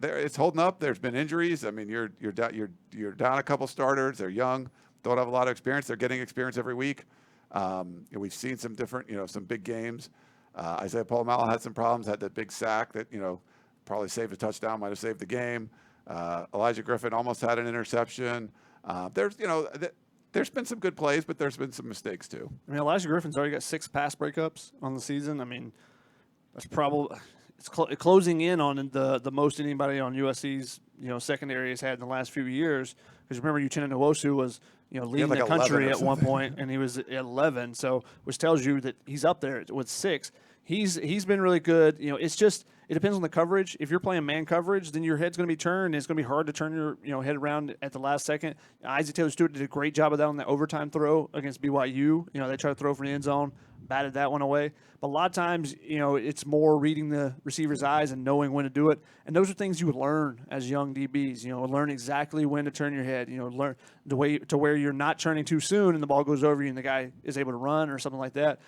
it's holding up. There's been injuries. I mean, you're down a couple starters. They're young, don't have a lot of experience. They're getting experience every week. We've seen some different, some big games. Isaiah Polamalu had some problems, had that big sack that, probably saved a touchdown, might have saved the game. Elijah Griffin almost had an interception. There's been some good plays, but there's been some mistakes too. I mean, Elijah Griffin's already got 6 pass breakups on the season. I mean, that's probably closing in on the most anybody on USC's secondary has had in the last few years. Because remember, Uchenna Nwosu was leading the country at one point, and he was at 11. So, which tells you that he's up there with 6. He's been really good. It depends on the coverage. If you're playing man coverage, then your head's going to be turned. And it's going to be hard to turn your head around at the last second. Isaac Taylor-Stewart did a great job of that on that overtime throw against BYU. They tried to throw for the end zone, batted that one away. But a lot of times, it's more reading the receiver's eyes and knowing when to do it. And those are things you would learn as young DBs. Learn exactly when to turn your head. Learn the way to where you're not turning too soon and the ball goes over you and the guy is able to run or something like that.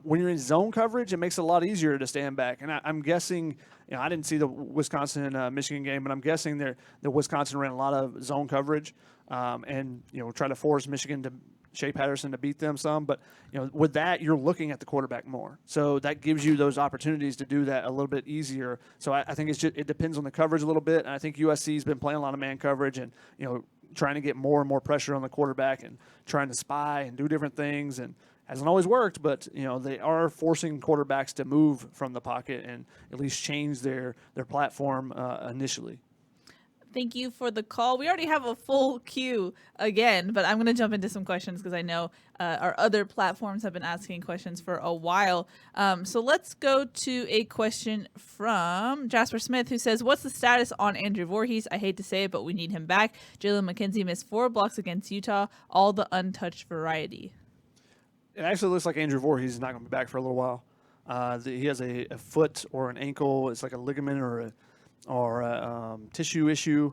When you're in zone coverage, it makes it a lot easier to stand back. And I'm guessing, I didn't see the Wisconsin-Michigan game, but I'm guessing the Wisconsin ran a lot of zone coverage and try to force Michigan to Shea Patterson to beat them some. But, with that, you're looking at the quarterback more. So that gives you those opportunities to do that a little bit easier. So I think it depends on the coverage a little bit. And I think USC's been playing a lot of man coverage and, trying to get more and more pressure on the quarterback and trying to spy and do different things. And hasn't always worked, but, they are forcing quarterbacks to move from the pocket and at least change their platform initially. Thank you for the call. We already have a full queue again, but I'm going to jump into some questions because I know our other platforms have been asking questions for a while. So let's go to a question from Jasper Smith, who says, what's the status on Andrew Voorhees? I hate to say it, but we need him back. Jalen McKenzie missed 4 blocks against Utah, all the untouched variety. It actually looks like Andrew Voorhees is not going to be back for a little while. He has a foot or an ankle. It's like a ligament or a tissue issue.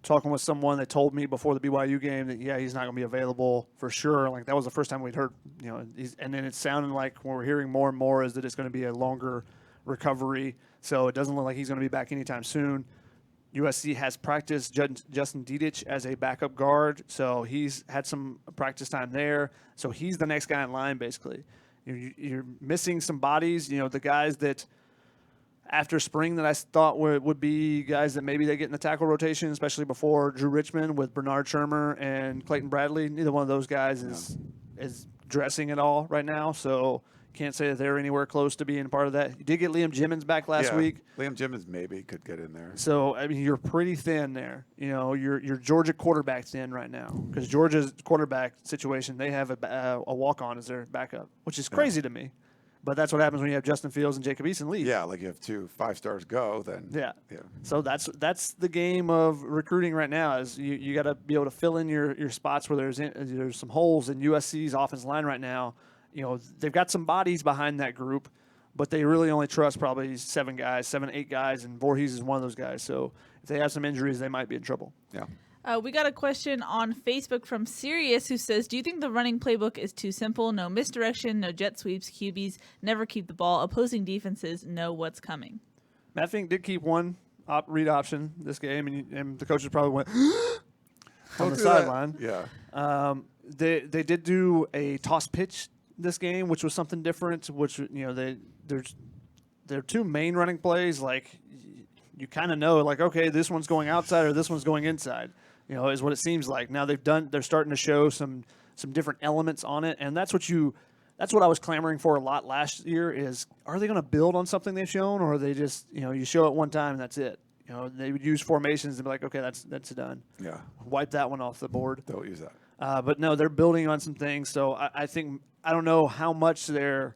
Talking with someone that told me before the BYU game that, he's not going to be available for sure. Like, that was the first time we'd heard, and then it's sounding like what we're hearing more and more is that it's going to be a longer recovery. So it doesn't look like he's going to be back anytime soon. USC has practiced Justin Dedich as a backup guard, so he's had some practice time there. So he's the next guy in line, basically. You're missing some bodies, the guys that after spring that I thought would be guys that maybe they get in the tackle rotation, especially before Drew Richmond with Bernard Shermer and Clayton Bradley. Neither one of those guys is dressing at all right now, so can't say that they're anywhere close to being part of that. You did get Liam Jimmons back last week. Liam Jimmons maybe could get in there. So, I mean, you're pretty thin there. Your Georgia quarterback thin right now because Georgia's quarterback situation, they have a walk-on as their backup, which is crazy to me. But that's what happens when you have Justin Fields and Jacob Eason leave. Yeah, like you have 2 5-stars go, then. Yeah. So that's the game of recruiting right now is you got to be able to fill in your spots where there's some holes in USC's offensive line right now. They've got some bodies behind that group, but they really only trust probably 7, 8 guys, and Voorhees is one of those guys. So if they have some injuries, they might be in trouble. Yeah. We got a question on Facebook from Sirius who says, do you think the running playbook is too simple? No misdirection, no jet sweeps, QBs never keep the ball. Opposing defenses know what's coming. Matt Fink did keep one read option this game, and the coaches probably went on the sideline. Yeah. They did do a toss pitch this game, which was something different, which, their 2 main running plays, like, you kind of know, like, okay, this one's going outside or this one's going inside, is what it seems like. Now they're starting to show some different elements on it, and that's what I was clamoring for a lot last year is, are they going to build on something they've shown, or are they just, you show it one time and that's it? They would use formations and be like, okay, that's done. Yeah. Wipe that one off the board. Don't use that. But no, they're building on some things. So I think, I don't know how much their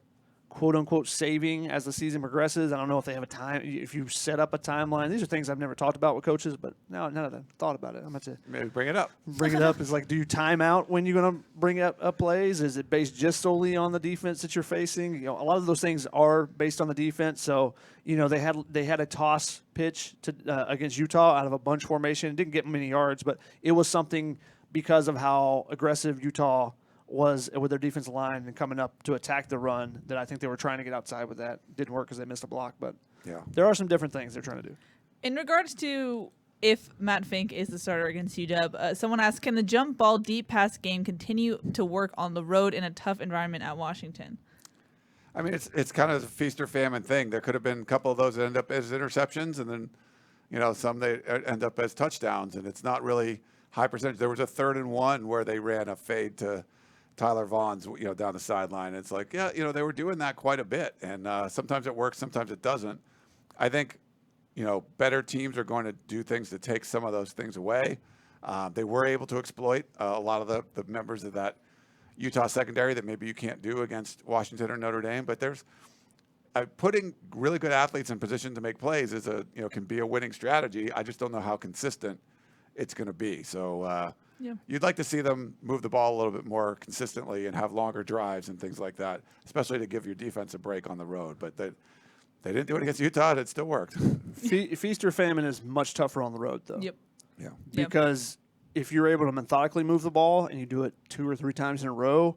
quote unquote saving as the season progresses. I don't know if they have a time, if you set up a timeline. These are things I've never talked about with coaches, but now that I've thought about it, I'm going to maybe bring it up. Bring it up. Is like, do you time out when you're going to bring up plays? Is it based just solely on the defense that you're facing? You know, a lot of those things are based on the defense. So, you know, they had a toss pitch to against Utah out of a bunch formation. It didn't get many yards, but it was something because of how aggressive Utah was with their defensive line and coming up to attack the run that I think they were trying to get outside with that. Didn't work because they missed a block, but there are some different things they're trying to do. In regards to if Matt Fink is the starter against UW, someone asked, can the jump ball deep pass game continue to work on the road in a tough environment at Washington? I mean, it's kind of a feast or famine thing. There could have been a couple of those that end up as interceptions, and then, you know, some they end up as touchdowns, and it's not really high percentage. There was a 3rd and 1 where they ran a fade to Tyler Vaughn's, you know, down the sideline. It's like, yeah, you know, they were doing that quite a bit, and sometimes it works, sometimes it doesn't. I think, you know, better teams are going to do things to take some of those things away. They were able to exploit a lot of the members of that Utah secondary that maybe you can't do against Washington or Notre Dame. But there's putting really good athletes in position to make plays is can be a winning strategy. I just don't know how consistent it's going to be. So you'd like to see them move the ball a little bit more consistently and have longer drives and things like that, especially to give your defense a break on the road. But they didn't do it against Utah, and it still worked. Feast or famine is much tougher on the road, though. Yep. Yeah. Because if you're able to methodically move the ball and you do it 2 or 3 times in a row,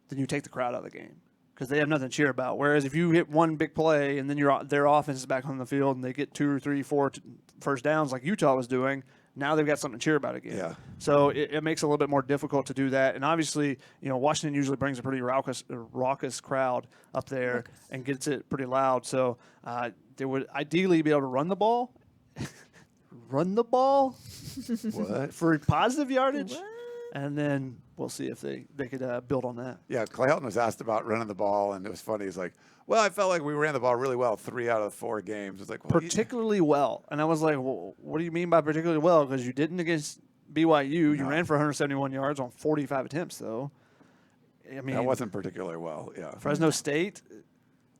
then you take the crowd out of the game because they have nothing to cheer about. Whereas if you hit one big play and then their offense is back on the field and they get 2 or 3, 4 first downs like Utah was doing, now they've got something to cheer about again. Yeah. So it makes it a little bit more difficult to do that. And obviously, you know, Washington usually brings a pretty raucous crowd up there and gets it pretty loud. So they would ideally be able to run the ball. Run the ball? What? For positive yardage. What? And then we'll see if they could build on that. Yeah, Clay Helton was asked about running the ball, and it was funny. He's like, well, I felt like we ran the ball really well 3 out of 4 games. It's like, well, particularly well. And I was like, well, what do you mean by particularly well? Because you didn't against BYU. You ran for 171 yards on 45 attempts, though. I mean, that wasn't particularly well, yeah. Fresno State.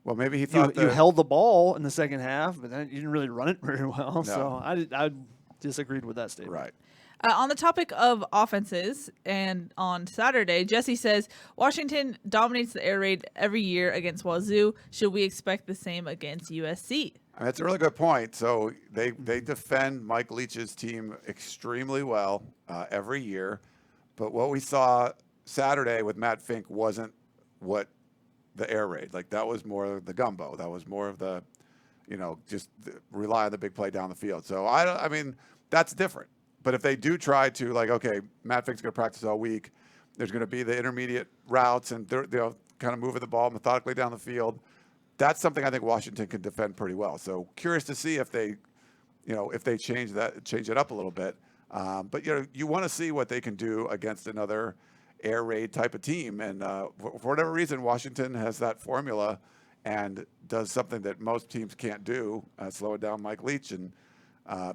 Well, maybe he thought you held the ball in the second half, but then you didn't really run it very well. No. So I disagreed with that statement. Right. On the topic of offenses, and on Saturday, Jesse says, Washington dominates the air raid every year against Wazoo. Should we expect the same against USC? I mean, that's a really good point. So they defend Mike Leach's team extremely well every year. But what we saw Saturday with Matt Fink wasn't what the air raid. Like, that was more the gumbo. That was more of the, just rely on the big play down the field. So, I mean, that's different. But if they do try to, like, okay, Matt Fink's going to practice all week, there's going to be the intermediate routes and they'll kind of moving the ball methodically down the field. That's something I think Washington can defend pretty well. So curious to see if they, if they change it up a little bit. But you want to see what they can do against another air raid type of team. And for whatever reason, Washington has that formula and does something that most teams can't do, slow it down Mike Leach. And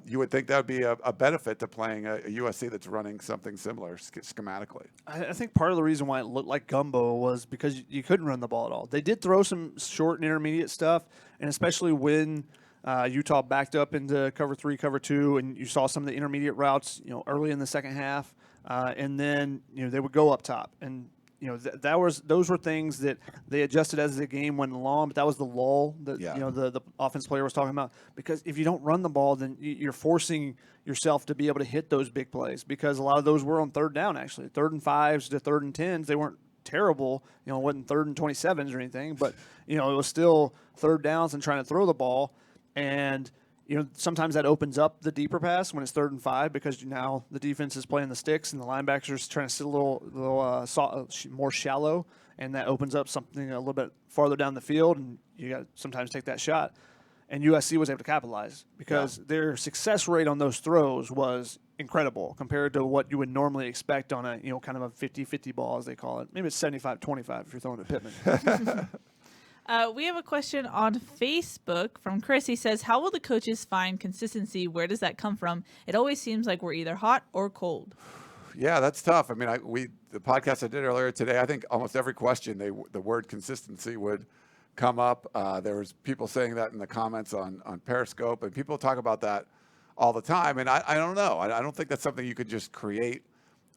you would think that would be a benefit to playing a USC that's running something similar schematically. I think part of the reason why it looked like gumbo was because you couldn't run the ball at all. They did throw some short and intermediate stuff, and especially when Utah backed up into cover 3, cover 2, and you saw some of the intermediate routes, early in the second half, and then they would go up top, and those were things that they adjusted as the game went along, but that was the lull that the offense player was talking about. Because if you don't run the ball, then you're forcing yourself to be able to hit those big plays. Because a lot of those were on third down, actually, 3rd and 5s to 3rd and 10s. They weren't terrible, it wasn't 3rd and 27s or anything, but it was still third downs and trying to throw the ball. And sometimes that opens up the deeper pass when it's 3rd and 5 because now the defense is playing the sticks and the linebackers are trying to sit a little more shallow, and that opens up something a little bit farther down the field, and you got to sometimes take that shot. And USC was able to capitalize because their success rate on those throws was incredible compared to what you would normally expect on a kind of a 50-50 ball, as they call it. Maybe it's 75-25 if you're throwing to Pittman. We have a question on Facebook from Chris. He says, how will the coaches find consistency? Where does that come from? It always seems like we're either hot or cold. Yeah, that's tough. I mean, the podcast I did earlier today, I think almost every question, the word consistency would come up. There was people saying that in the comments on Periscope, and people talk about that all the time. And I don't know. I don't think that's something you could just create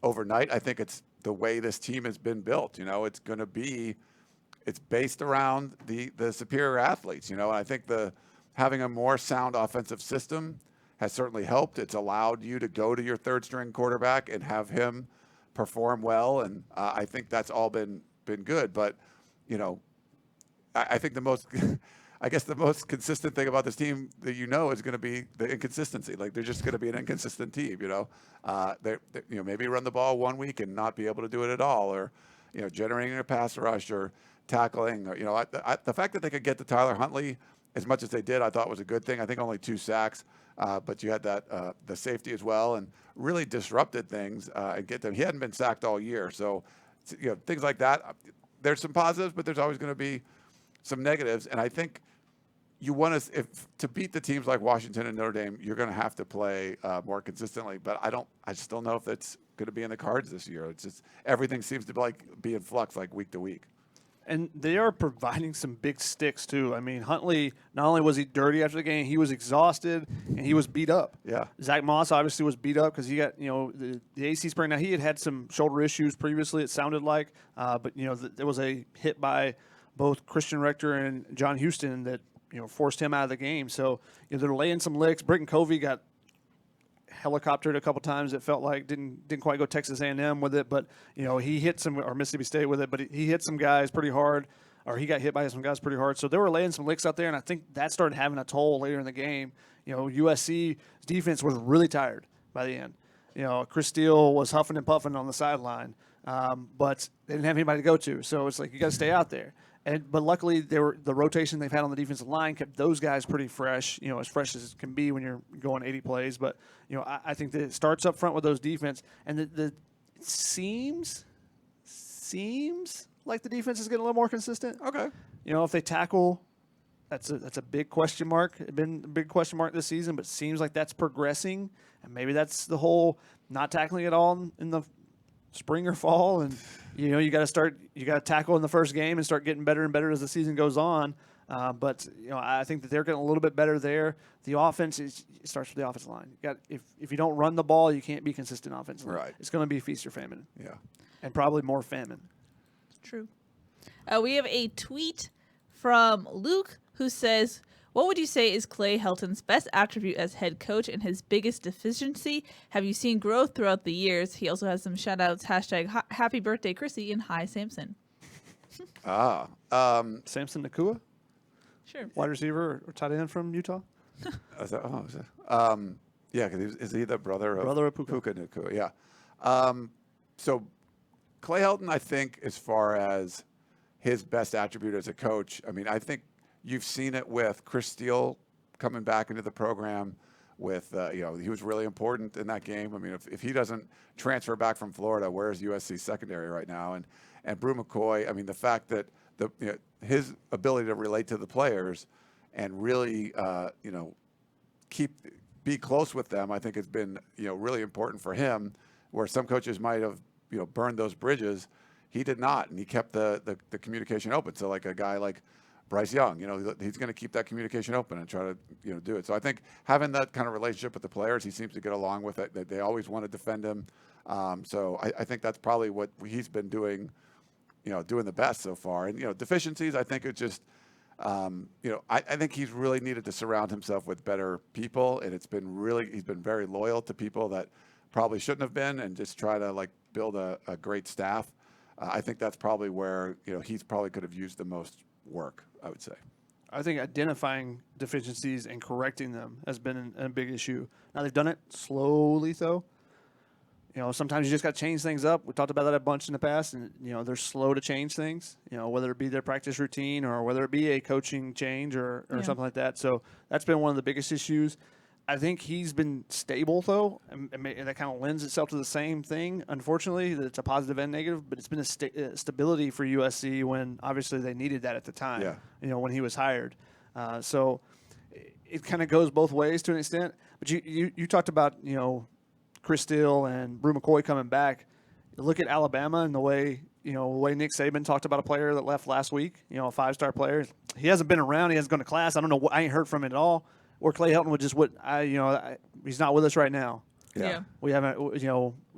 overnight. I think it's the way this team has been built. It's going to be, it's based around the superior athletes. And I think having a more sound offensive system has certainly helped. It's allowed you to go to your third string quarterback and have him perform well. And I think that's all been good. But, I think the most consistent thing about this team that is going to be the inconsistency. Like, they're just going to be an inconsistent team. They maybe run the ball one week and not be able to do it at all, or generating a pass rush or tackling. Or, the fact that they could get to Tyler Huntley as much as they did, I thought was a good thing. I think only 2 sacks, but you had that the safety as well, and really disrupted things and get them. He hadn't been sacked all year, so things like that. There's some positives, but there's always going to be some negatives, and I think you want to beat the teams like Washington and Notre Dame, you're going to have to play more consistently. But I just don't know if that's going to be in the cards this year. It's just everything seems to be in flux week to week. And they are providing some big sticks too. I mean, Huntley, not only was he dirty after the game, he was exhausted and he was beat up. Yeah. Zach Moss obviously was beat up because he got the AC sprain. Now he had some shoulder issues previously. It sounded like, but there was a hit by both Christian Rector and John Houston that forced him out of the game. So they're laying some licks. Britton Covey got helicoptered a couple times. It felt like didn't quite go Texas A&M with it, but he hit some, or Mississippi State with it. But he hit some guys pretty hard, or he got hit by some guys pretty hard. So they were laying some licks out there, and I think that started having a toll later in the game. USC's defense was really tired by the end. Chris Steele was huffing and puffing on the sideline, but they didn't have anybody to go to. So it's like you got to stay out there. But luckily, the rotation they've had on the defensive line kept those guys pretty fresh, as fresh as it can be when you're going 80 plays. But, I think that it starts up front with those defense. And it seems like the defense is getting a little more consistent. Okay. If they tackle, that's a big question mark. It's been a big question mark this season, but it seems like that's progressing. And maybe that's the whole not tackling at all in the spring or fall, and you got to tackle in the first game and start getting better and better as the season goes on. But I think that they're getting a little bit better there. The offense it starts with the offensive line. If you don't run the ball, you can't be consistent offensively. Right. It's going to be feast or famine. Yeah, and probably more famine. True. We have a tweet from Luke who says, "What would you say is Clay Helton's best attribute as head coach and his biggest deficiency? Have you seen growth throughout the years?" He also has some shout outs, #happy birthday, Chrissy, and hi, Samson. Samson Nakua? Sure. Wide receiver or tight end from Utah? Yeah, because is he the brother of Puka Nakua? Yeah. So Clay Helton, I think, as far as his best attribute as a coach, I think you've seen it with Chris Steele coming back into the program. With he was really important in that game. If he doesn't transfer back from Florida, where's USC secondary right now? And Brew McCoy. The fact that his ability to relate to the players and really be close with them, I think has been really important for him. Where some coaches might have burned those bridges, he did not, and he kept the communication open. So like a guy like Bryce Young, he's going to keep that communication open and try to, do it. So I think having that kind of relationship with the players, he seems to get along with it. They always want to defend him. So I think that's probably what he's been doing, doing the best so far. And, deficiencies, I think it's just, I think he's really needed to surround himself with better people. And he's been very loyal to people that probably shouldn't have been, and just try to build a great staff. I think that's probably where, he's probably could have used the most work, I would say. I think identifying deficiencies and correcting them has been a big issue. Now, they've done it slowly, though. Sometimes you just got to change things up. We talked about that a bunch in the past, and, they're slow to change things, whether it be their practice routine or whether it be a coaching change or something like that. So that's been one of the biggest issues. I think he's been stable, though, and that kind of lends itself to the same thing, unfortunately, that it's a positive and negative, but it's been a stability for USC when obviously they needed that at the time, when he was hired. So it kind of goes both ways to an extent. But you talked about, Chris Steele and Brew McCoy coming back. Look at Alabama and the way, the way Nick Saban talked about a player that left last week, a 5-star player. He hasn't been around. He hasn't gone to class. I don't know. I ain't heard from him at all. Or Clay Helton would just he's not with us right now. Yeah. We haven't,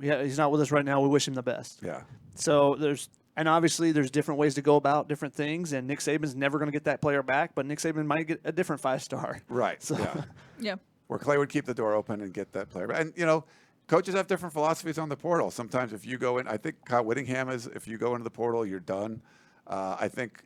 he's not with us right now. We wish him the best. Yeah. So obviously there's different ways to go about different things, and Nick Saban's never going to get that player back, but Nick Saban might get a different 5-star. Right. So. Yeah. Yeah. Where Clay would keep the door open and get that player. And, coaches have different philosophies on the portal. Sometimes if you go in, I think Kyle Whittingham is, if you go into the portal, you're done. I think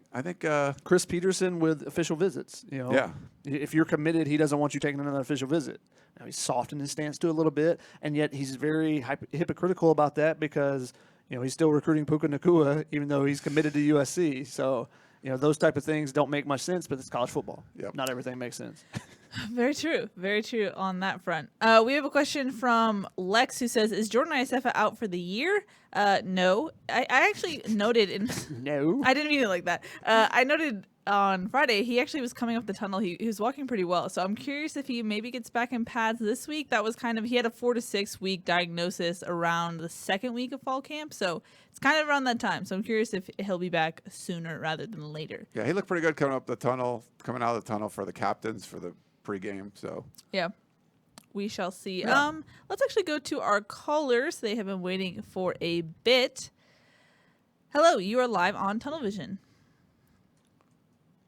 Chris Peterson with official visits. Yeah. If you're committed, he doesn't want you taking another official visit. Now, he's softened his stance to a little bit, and yet he's very hypocritical about that because, he's still recruiting Puka Nacua even though he's committed to USC. So, those type of things don't make much sense, but it's college football. Yep. Not everything makes sense. Very true. Very true on that front. We have a question from Lex who says, is Jordan Iosefa out for the year? No. I actually noted in No. I didn't mean it like that. I noted on Friday he actually was coming up the tunnel. He was walking pretty well. So I'm curious if he maybe gets back in pads this week. That was he had a 4 to 6 week diagnosis around the second week of fall camp. So it's kind of around that time. So I'm curious if he'll be back sooner rather than later. Yeah, he looked pretty good coming out of the tunnel for the captains for the pregame. So yeah, we shall see. Yeah. Let's actually go to our callers. They have been waiting for a bit. Hello, you are live on Tunnel Vision.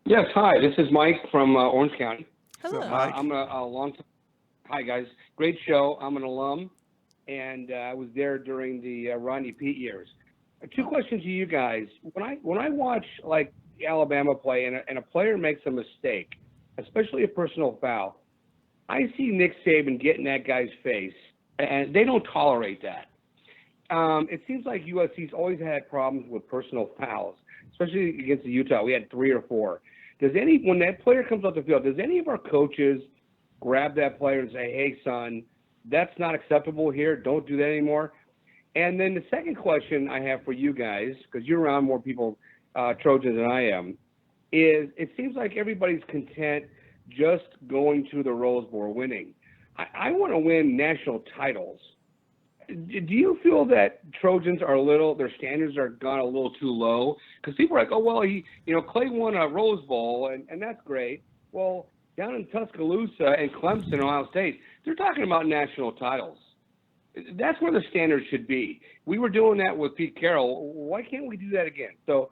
Yes, hi. This is Mike from Orange County. Hello. So, Mike. I'm a long time. Hi guys, great show. I'm an alum, and I was there during the Rodney Pete years. 2 questions to you guys. When I watch like Alabama play and a player makes a mistake, especially a personal foul, I see Nick Saban get in that guy's face, and they don't tolerate that. It seems like USC's always had problems with personal fouls, especially against the Utah. We had 3 or 4. When that player comes off the field, does any of our coaches grab that player and say, hey, son, that's not acceptable here. Don't do that anymore? And then the second question I have for you guys, because you're around more people, Trojans, than I am, is it seems like everybody's content just going to the Rose Bowl, winning. I want to win national titles. Do you feel that Trojans their standards are gone a little too low? Because people are like, oh, well, Clay won a Rose Bowl, and that's great. Well, down in Tuscaloosa and Clemson, Ohio State, they're talking about national titles. That's where the standards should be. We were doing that with Pete Carroll. Why can't we do that again? So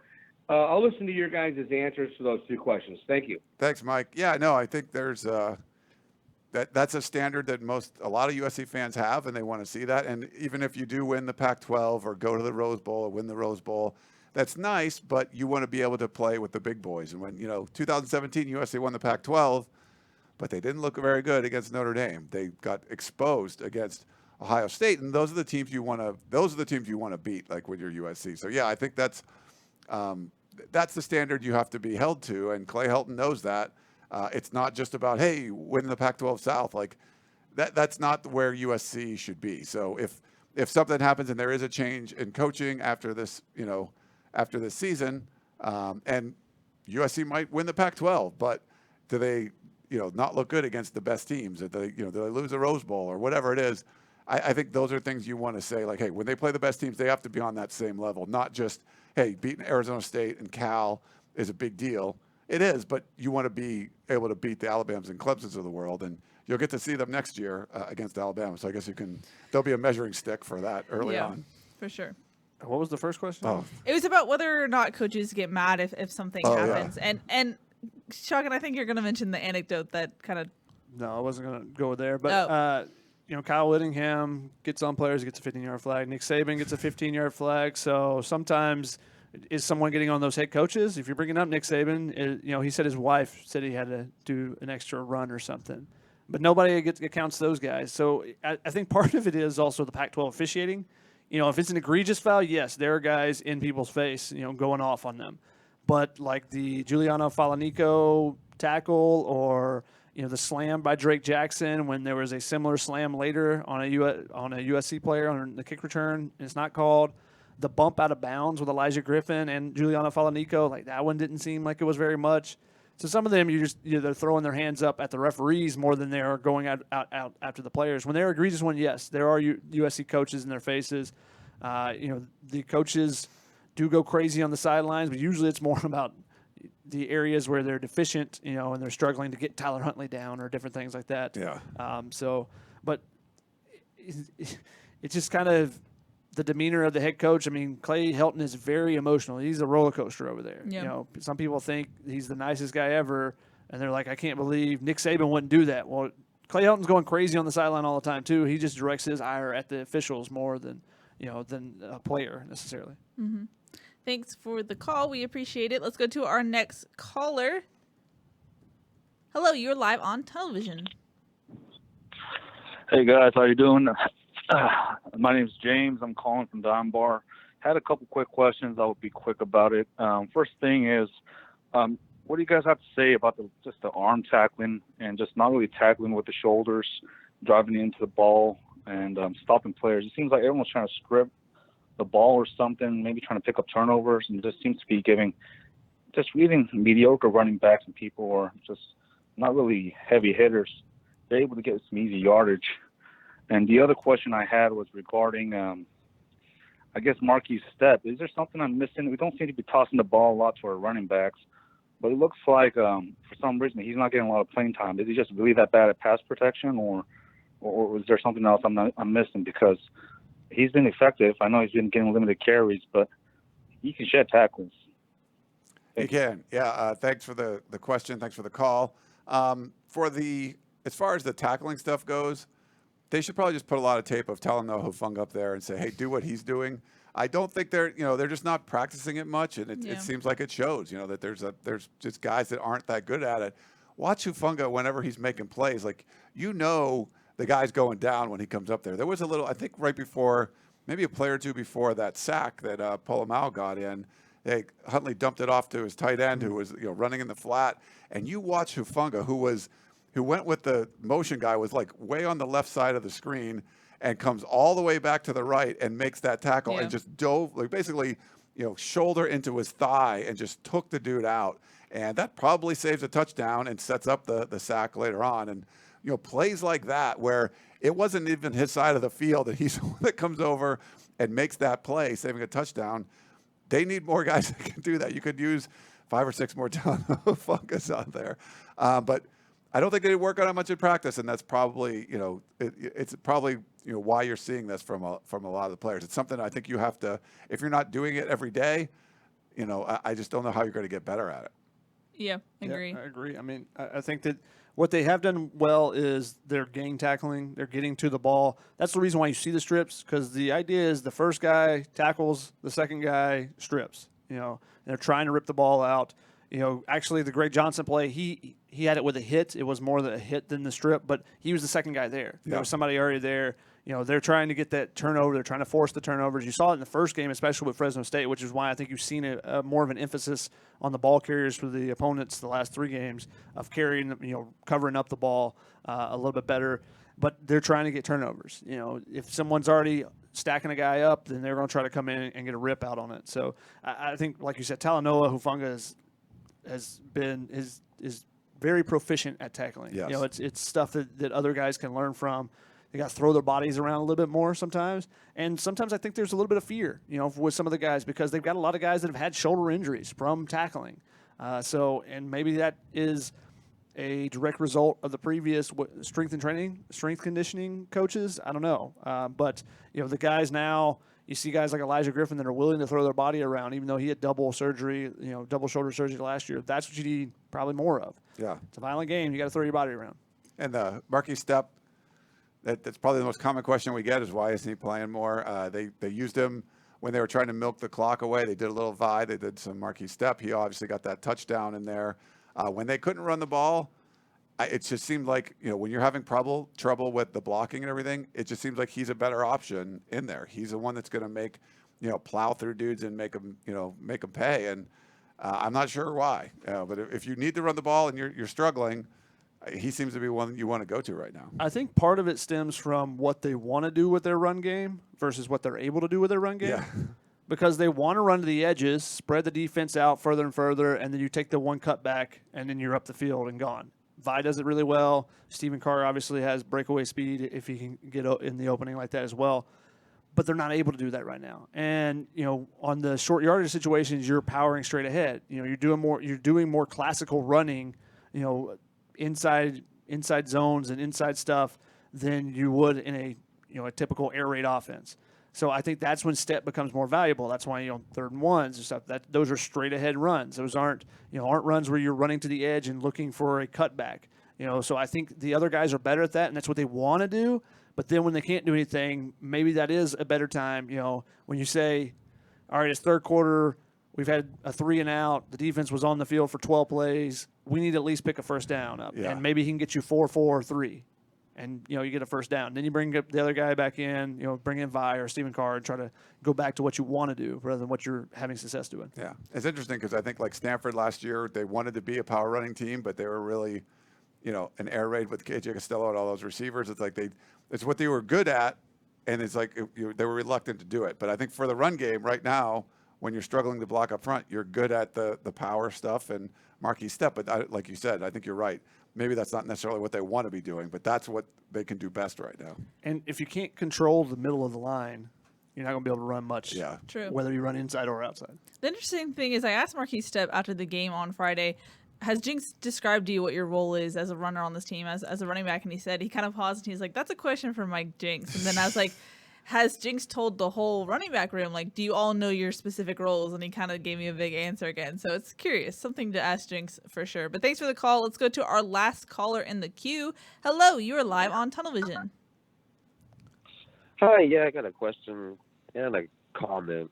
I'll listen to your guys' answers to those 2 questions. Thank you. Thanks, Mike. Yeah, no, I think there's that's a standard that a lot of USC fans have, and they want to see that. And even if you do win the Pac-12 or go to the Rose Bowl or win the Rose Bowl, that's nice, but you want to be able to play with the big boys. And when 2017 USC won the Pac-12, but they didn't look very good against Notre Dame. They got exposed against Ohio State, and those are the teams you want to beat, like with your USC. So yeah, I think that's the standard you have to be held to, and Clay Helton knows that. It's not just about, hey, win the Pac-12 South. Like that's not where USC should be. So if something happens and there is a change in coaching after this season, and USC might win the Pac-12, but do they, not look good against the best teams? Do they lose the Rose Bowl or whatever it is? I think those are things you want to say, like, hey, when they play the best teams, they have to be on that same level, not just, hey, beating Arizona State and Cal is a big deal. It is, but you want to be able to beat the Alabamas and Clemsons of the world, and you'll get to see them next year against Alabama. So I guess there'll be a measuring stick for that early on. For sure. What was the first question? Oh. It was about whether or not coaches get mad if something happens. Yeah. And Shotgun, I think you're going to mention the anecdote that kind of. No, I wasn't going to go there. But, Kyle Whittingham gets on players, gets a 15-yard flag. Nick Saban gets a 15-yard flag. So sometimes is someone getting on those head coaches? If you're bringing up Nick Saban, he said his wife said he had to do an extra run or something. But nobody counts those guys. So I think part of it is also the Pac-12 officiating. If it's an egregious foul, yes, there are guys in people's face, going off on them. But like the Giuliano Falanico tackle or the slam by Drake Jackson when there was a similar slam later on a USC player on the kick return, and it's not called. The bump out of bounds with Elijah Griffin and Giuliano Falanico, like that one didn't seem like it was very much. So some of them, they're throwing their hands up at the referees more than they are going out after the players. When they're egregious one, yes, there are USC coaches in their faces. The coaches do go crazy on the sidelines, but usually it's more about the areas where they're deficient, and they're struggling to get Tyler Huntley down or different things like that. Yeah. But it's just kind of the demeanor of the head coach. I mean, Clay Helton is very emotional. He's a roller coaster over there. Yeah. Some people think he's the nicest guy ever, and they're like, I can't believe Nick Saban wouldn't do that. Well, Clay Helton's going crazy on the sideline all the time too. He just directs his ire at the officials more than a player necessarily. Mm-hmm. Thanks for the call. We appreciate it. Let's go to our next caller. Hello, you're live on television. Hey guys, how you doing? My name's James. I'm calling from Dunbar. Had a couple quick questions. I will be quick about it. First thing is, what do you guys have to say about just the arm tackling and just not really tackling with the shoulders, driving into the ball and stopping players? It seems like everyone's trying to script the ball or something, maybe trying to pick up turnovers, and just seems to be giving just really mediocre running backs and people, or just not really heavy hitters. They're able to get some easy yardage. And the other question I had was regarding, I guess, Marquis Step. Is there something I'm missing? We don't seem to be tossing the ball a lot to our running backs, but it looks like for some reason he's not getting a lot of playing time. Is he just really that bad at pass protection, or is there something else I'm missing? Because he's been effective. I know he's been getting limited carries, but he can shed tackles. He can. Yeah. Thanks for the question. Thanks for the call. As far as the tackling stuff goes, they should probably just put a lot of tape of Talanoa Hufanga up there and say, hey, do what he's doing. I don't think they're just not practicing it much, and it seems like it shows, that there's just guys that aren't that good at it. Watch Hufanga whenever he's making plays. Like, the guy's going down when he comes up there. There was I think right before, maybe a play or two before that sack that Polamalu got in, Huntley dumped it off to his tight end who was running in the flat, and you watch Hufanga, who went with the motion guy, was like way on the left side of the screen and comes all the way back to the right and makes that tackle and just dove, like basically, shoulder into his thigh and just took the dude out. And that probably saves a touchdown and sets up the sack later on. And, plays like that where it wasn't even his side of the field and he's the one that comes over and makes that play, saving a touchdown. They need more guys that can do that. You could use 5 or 6 more Hufangas out there. But I don't think they work on it much in practice, and that's probably, it's probably, why you're seeing this from a lot of the players. It's something I think you have to, if you're not doing it every day, I just don't know how you're going to get better at it. Yeah, I agree. Yeah, I agree. I mean, I think that what they have done well is they're gang tackling. They're getting to the ball. That's the reason why you see the strips, because the idea is the first guy tackles, the second guy strips. They're trying to rip the ball out. Actually, the Greg Johnson play, he had it with a hit. It was more a hit than the strip, but he was the second guy there. There was somebody already there. They're trying to get that turnover. They're trying to force the turnovers. You saw it in the first game, especially with Fresno State, which is why I think you've seen a more of an emphasis on the ball carriers for the opponents the last 3 games of carrying, covering up the ball a little bit better. But they're trying to get turnovers. If someone's already stacking a guy up, then they're going to try to come in and get a rip out on it. So I think, like you said, Talanoa Hufanga is very proficient at tackling. Yes. It's stuff that other guys can learn from. They got to throw their bodies around a little bit more sometimes. And sometimes I think there's a little bit of fear, with some of the guys, because they've got a lot of guys that have had shoulder injuries from tackling. And maybe that is a direct result of the previous strength conditioning coaches. I don't know. But the guys now, you see guys like Elijah Griffin that are willing to throw their body around, even though he had double shoulder surgery last year. That's what you need probably more of. Yeah. It's a violent game. You got to throw your body around. And the Marquis Step, that's probably the most common question we get is why isn't he playing more? They used him when they were trying to milk the clock away. They did a little Vi. They did some Marquis Step. He obviously got that touchdown in there. When they couldn't run the ball, it just seemed like, when you're having trouble with the blocking and everything, it just seems like he's a better option in there. He's the one that's going to make, plow through dudes and make them pay. And I'm not sure why. But if you need to run the ball and you're struggling, he seems to be one you want to go to right now. I think part of it stems from what they want to do with their run game versus what they're able to do with their run game. Yeah. Because they want to run to the edges, spread the defense out further and further, and then you take the one cut back, and then you're up the field and gone. Vi does it really well. Stephen Carr obviously has breakaway speed if he can get in the opening like that as well. but they're not able to do that right now. And on the short yardage situations, you're powering straight ahead. You're doing more classical running, inside zones and inside stuff than you would in a typical air raid offense. So I think that's when step becomes more valuable. That's why 3rd and 1s and stuff, those are straight ahead runs. Those aren't runs where you're running to the edge and looking for a cutback. So I think the other guys are better at that, and that's what they want to do. But then when they can't do anything, maybe that is a better time. When you say, all right, it's 3rd quarter, we've had a 3 and out, the defense was on the field for 12 plays, we need to at least pick a first down up. Yeah. And maybe he can get you 4-4-3. And, you get a first down. Then you bring up the other guy back in, bring in Vi or Stephen Carr and try to go back to what you want to do rather than what you're having success doing. Yeah. It's interesting because I think like Stanford last year, they wanted to be a power running team, but they were really, an air raid with KJ Costello and all those receivers. It's like it's what they were good at, and it's like they were reluctant to do it. But I think for the run game right now, when you're struggling to block up front, you're good at the power stuff and marquee step. But like you said, I think you're right. Maybe that's not necessarily what they want to be doing, but that's what they can do best right now. And if you can't control the middle of the line, you're not going to be able to run much. Yeah. True. Whether you run inside or outside. The interesting thing is I asked Marquise Stepp after the game on Friday, has Jinx described to you what your role is as a runner on this team, as a running back? And he said, he kind of paused and he's like, that's a question for Mike Jinx. And then I was like, has Jinx told the whole running back room, like, do you all know your specific roles? And he kind of gave me a big answer again. So it's curious, something to ask Jinx for sure. But thanks for the call. Let's go to our last caller in the queue. Hello, you are live on Tunnel Vision. Hi, yeah, I got a question and a comment.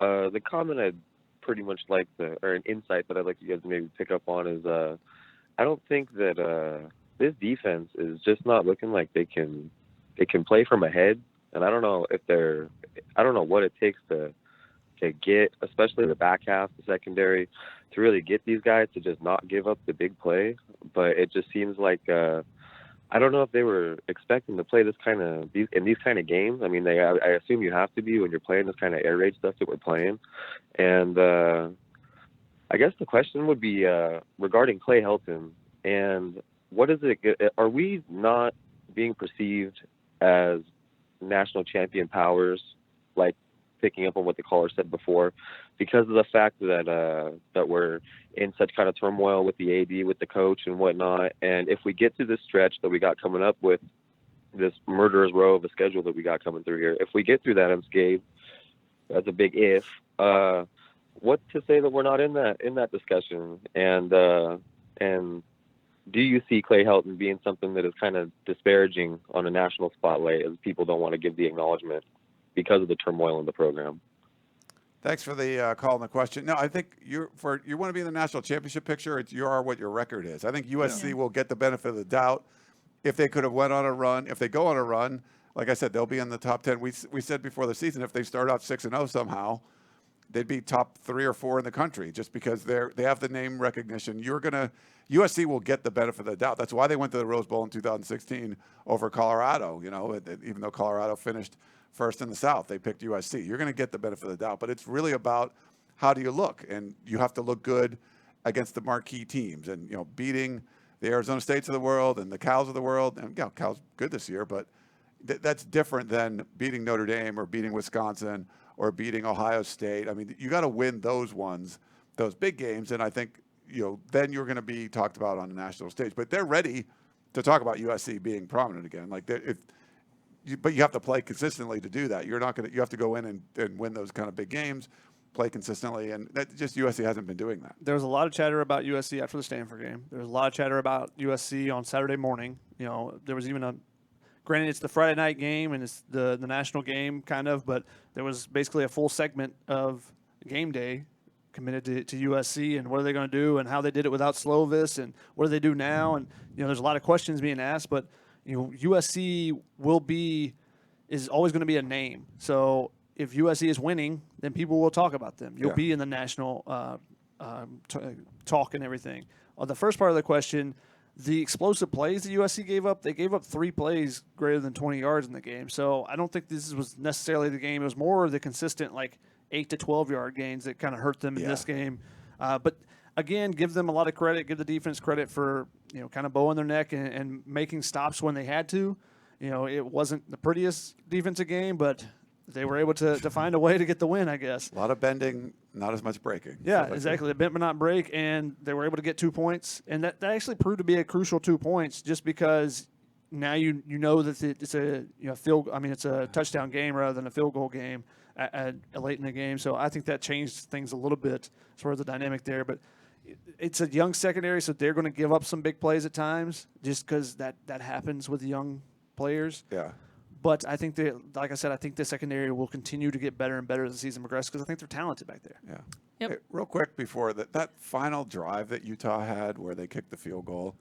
The comment I'd pretty much like or an insight that I'd like you guys to maybe pick up on is I don't think that this defense is just not looking like they can play from ahead. And I don't know I don't know what it takes to get, especially the back half, the secondary, to really get these guys to just not give up the big play. But it just seems like I don't know if they were expecting to play these kind of games. I mean, I assume you have to be when you're playing this kind of air raid stuff that we're playing. And I guess the question would be regarding Clay Helton and what is it? Are we not being perceived as national champion powers, like picking up on what the caller said before, because of the fact that we're in such kind of turmoil with the AD, with the coach and whatnot. And if we get to this stretch that we got coming up with this murderer's row of a schedule that we got coming through here, if we get through that unscathed, that's a big if. What to say that we're not in that discussion? And do you see Clay Helton being something that is kind of disparaging on a national spotlight, as people don't want to give the acknowledgement because of the turmoil in the program? Thanks for the call and the question. No, I think you want to be in the national championship picture. You are what your record is. I think USC will get the benefit of the doubt if they could have went on a run. If they go on a run, like I said, they'll be in the top 10. We said before the season, if they start off 6-0 somehow, they'd be top 3 or 4 in the country just because they have the name recognition. USC will get the benefit of the doubt. That's why they went to the Rose Bowl in 2016 over Colorado. Even though Colorado finished first in the South, they picked USC. You're going to get the benefit of the doubt, but it's really about how do you look, and you have to look good against the marquee teams, and beating the Arizona States of the world and the Cows of the world. And Cal's good this year, but that's different than beating Notre Dame or beating Wisconsin or beating Ohio State. I mean, you got to win those ones, those big games, and I think then you're going to be talked about on the national stage. But they're ready to talk about USC being prominent again. But you have to play consistently to do that. You have to go in and win those kind of big games, play consistently, and that just USC hasn't been doing that. There was a lot of chatter about USC after the Stanford game. There was a lot of chatter about USC on Saturday morning. There was even granted, it's the Friday night game and it's the national game kind of, but there was basically a full segment of game day committed to USC and what are they going to do and how they did it without Slovis and what do they do now. And, there's a lot of questions being asked, but, USC is always going to be a name. So if USC is winning, then people will talk about them. You'll be in the national talk and everything. On the first part of the question, the explosive plays that USC gave up, they gave up 3 plays greater than 20 yards in the game. So I don't think this was necessarily the game. It was more the consistent, 8 to 12-yard gains that kind of hurt them in this game. But, again, give them a lot of credit, give the defense credit for, kind of bowing their neck and making stops when they had to. It wasn't the prettiest defensive game, but they were able to find a way to get the win, I guess. A lot of bending, not as much breaking. Yeah, exactly. They bent but not break, and they were able to get 2 points. And that actually proved to be a crucial 2 points just because now you know that it's a it's a touchdown game rather than a field goal game at late in the game. So I think that changed things a little bit as far as the dynamic there. But it's a young secondary, so they're going to give up some big plays at times just because that happens with young players. Yeah. But I think like I said, I think the secondary will continue to get better and better as the season progresses because I think they're talented back there. Yeah. Yep. Hey, real quick before that final drive that Utah had where they kicked the field goal,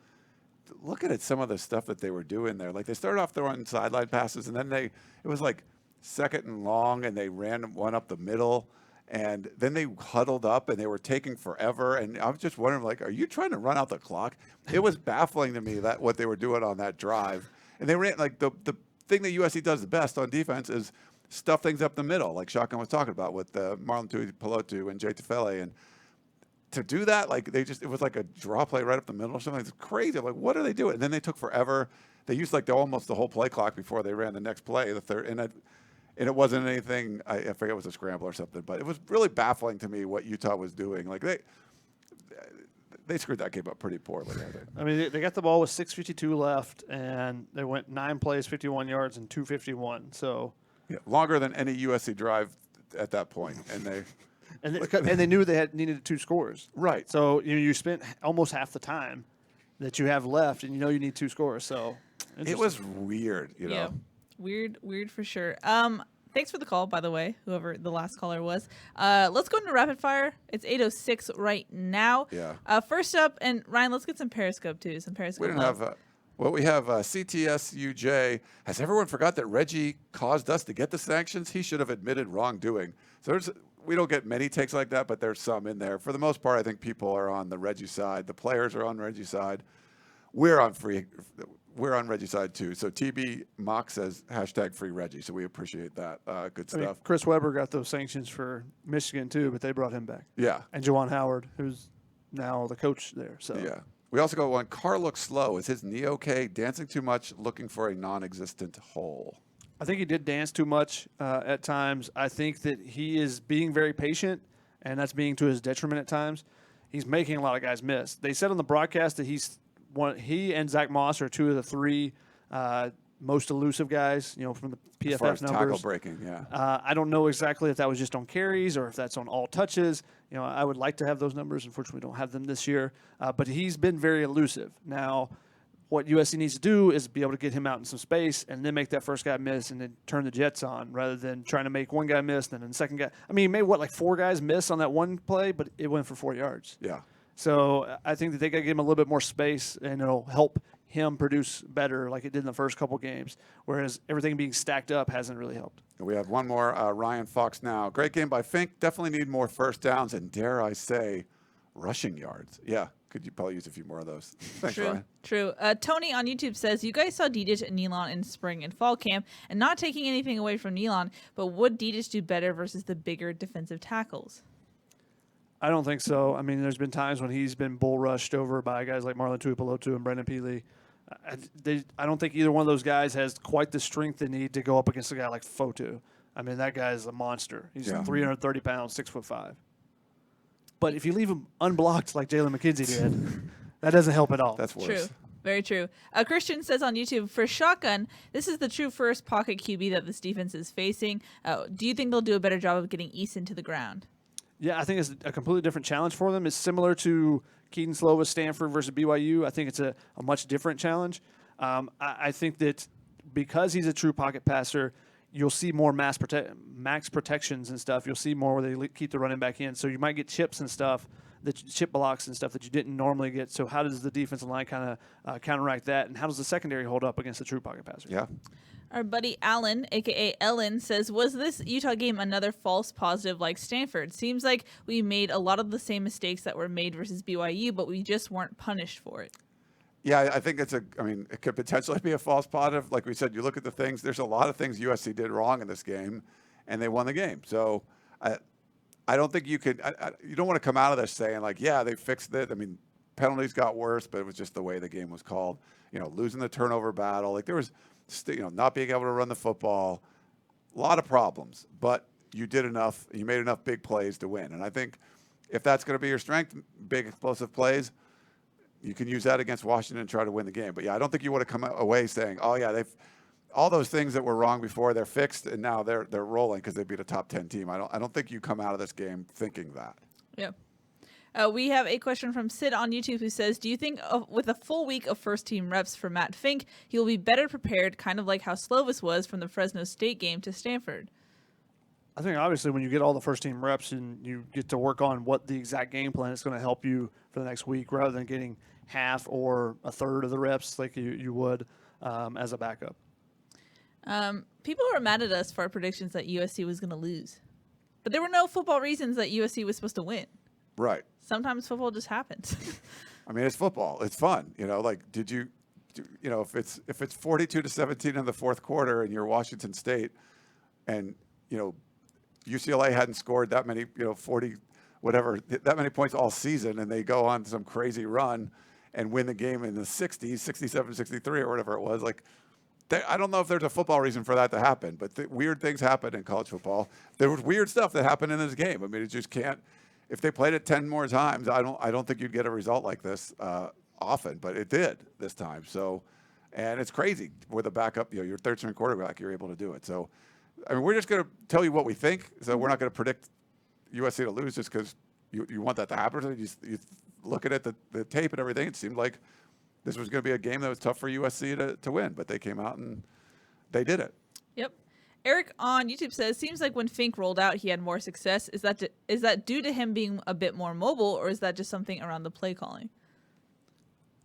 looking at some of the stuff that they were doing there. Like they started off throwing sideline passes, and then it was like 2nd and long, and they ran one up the middle. And then they huddled up, and they were taking forever. And I was just wondering, like, are you trying to run out the clock? It was baffling to me that what they were doing on that drive. And they ran like the thing that USC does the best on defense is stuff things up the middle, like Shotgun was talking about with Marlon Tuipulotu and Jay Tufele. And to do that, like it was like a draw play right up the middle or something. It's crazy. I'm like, what are they doing? And then they took forever. They used like almost the whole play clock before they ran the next play, the third. And it wasn't anything, I forget it was a scramble or something, but it was really baffling to me what Utah was doing. Like they screwed that game up pretty poorly, I think. I mean, they got the ball with 6:52 left, and they went 9 plays, 51 yards, and 251. So yeah, longer than any USC drive at that point, and they knew they needed 2 scores. Right. So you spent almost half the time that you have left, and you need 2 scores. So it was weird, Yeah, weird for sure. Thanks for the call, by the way, whoever the last caller was. Let's go into rapid fire. It's 8:06 right now. Yeah. First up, and Ryan, let's get some Periscope too. We don't have. We have CTSUJ. Has everyone forgot that Reggie caused us to get the sanctions? He should have admitted wrongdoing. So we don't get many takes like that, but there's some in there. For the most part, I think people are on the Reggie side. The players are on Reggie's side. We're on Reggie's side too. So TB Mock says #free Reggie. So we appreciate that. Good stuff. I mean, Chris Webber got those sanctions for Michigan too, but they brought him back. Yeah. And Juwan Howard, who's now the coach there. So yeah. We also got one. Car looks slow. Is his knee okay? Dancing too much, looking for a non-existent hole. I think he did dance too much at times. I think that he is being very patient, and that's being to his detriment at times. He's making a lot of guys miss. They said on the broadcast that he and Zach Moss are 2 of the 3 most elusive guys, from the PFF as far as numbers. Tackle breaking, yeah. I don't know exactly if that was just on carries or if that's on all touches. I would like to have those numbers. Unfortunately, we don't have them this year. But he's been very elusive. Now, what USC needs to do is be able to get him out in some space and then make that first guy miss and then turn the Jets on rather than trying to make one guy miss and then the second guy. I mean, he made, 4 guys miss on that one play, but it went for 4 yards. Yeah. So I think that they got to give him a little bit more space, and it'll help him produce better like it did in the first couple games, whereas everything being stacked up hasn't really helped. We have one more, Ryan Fox now. Great game by Fink. Definitely need more first downs and, dare I say, rushing yards. Yeah, could you probably use a few more of those. Thanks, Ryan. True. Tony on YouTube says, you guys saw Didic and Nealon in spring and fall camp, and not taking anything away from Nealon, but would Didic do better versus the bigger defensive tackles? I don't think so. I mean, there's been times when he's been bull rushed over by guys like Marlon Tuipulotu and Brendan Keely. I don't think either one of those guys has quite the strength they need to go up against a guy like Fotu. I mean, that guy is a monster. He's 330 pounds, 6'5". But if you leave him unblocked like Jalen McKenzie did, that doesn't help at all. That's worse. True. Very true. Christian says on YouTube, for Shotgun, this is the true first pocket QB that this defense is facing. Do you think they'll do a better job of getting Easton to the ground? Yeah, I think it's a completely different challenge for them. It's similar to Keaton Slovis, Stanford versus BYU. I think it's a much different challenge. I think that because he's a true pocket passer, you'll see more max protections and stuff. You'll see more where they keep the running back in. So you might get chips and stuff, chip blocks and stuff that you didn't normally get. So how does the defensive line kind of counteract that? And how does the secondary hold up against the true pocket passer? Yeah. Our buddy Alan, a.k.a. Ellen, says, was this Utah game another false positive like Stanford? Seems like we made a lot of the same mistakes that were made versus BYU, but we just weren't punished for it. Yeah, I think it could potentially be a false positive. Like we said, you look at the things, there's a lot of things USC did wrong in this game, and they won the game. So I don't think you could, you don't want to come out of this saying, like, yeah, they fixed it. I mean, penalties got worse, but it was just the way the game was called. Losing the turnover battle. Like, there was, not being able to run the football. A lot of problems, but you did enough. You made enough big plays to win. And I think if that's going to be your strength, big explosive plays, you can use that against Washington and try to win the game. But yeah, I don't think you want to come away saying, "Oh yeah, they've all those things that were wrong before, they're fixed, and now they're rolling because they beat a top 10 team." I don't think you come out of this game thinking that. Yeah. We have a question from Sid on YouTube who says, do you think with a full week of first-team reps for Matt Fink, he will be better prepared, kind of like how Slovis was from the Fresno State game to Stanford? I think obviously when you get all the first-team reps and you get to work on what the exact game plan is going to help you for the next week rather than getting half or a third of the reps like you would as a backup. People were mad at us for our predictions that USC was going to lose. But there were no football reasons that USC was supposed to win. Right. Sometimes football just happens. I mean, it's football. It's fun. Like if it's 42-17 in the fourth quarter and you're Washington State and, UCLA hadn't scored that many, 40, whatever, that many points all season, and they go on some crazy run and win the game in the 60s, 67-63 or whatever it was. Like, I don't know if there's a football reason for that to happen, but weird things happen in college football. There was weird stuff that happened in this game. I mean, it just can't. If they played it 10 more times, I don't think you'd get a result like this often, but it did this time. So, and it's crazy with a backup, your third-string quarterback, you're able to do it. So, I mean, we're just going to tell you what we think. So we're not going to predict USC to lose just because you want that to happen. You look at it, the tape and everything, it seemed like this was going to be a game that was tough for USC to win, but they came out and they did it. Yep. Eric on YouTube says, seems like when Fink rolled out, he had more success. Is that due to him being a bit more mobile, or is that just something around the play calling?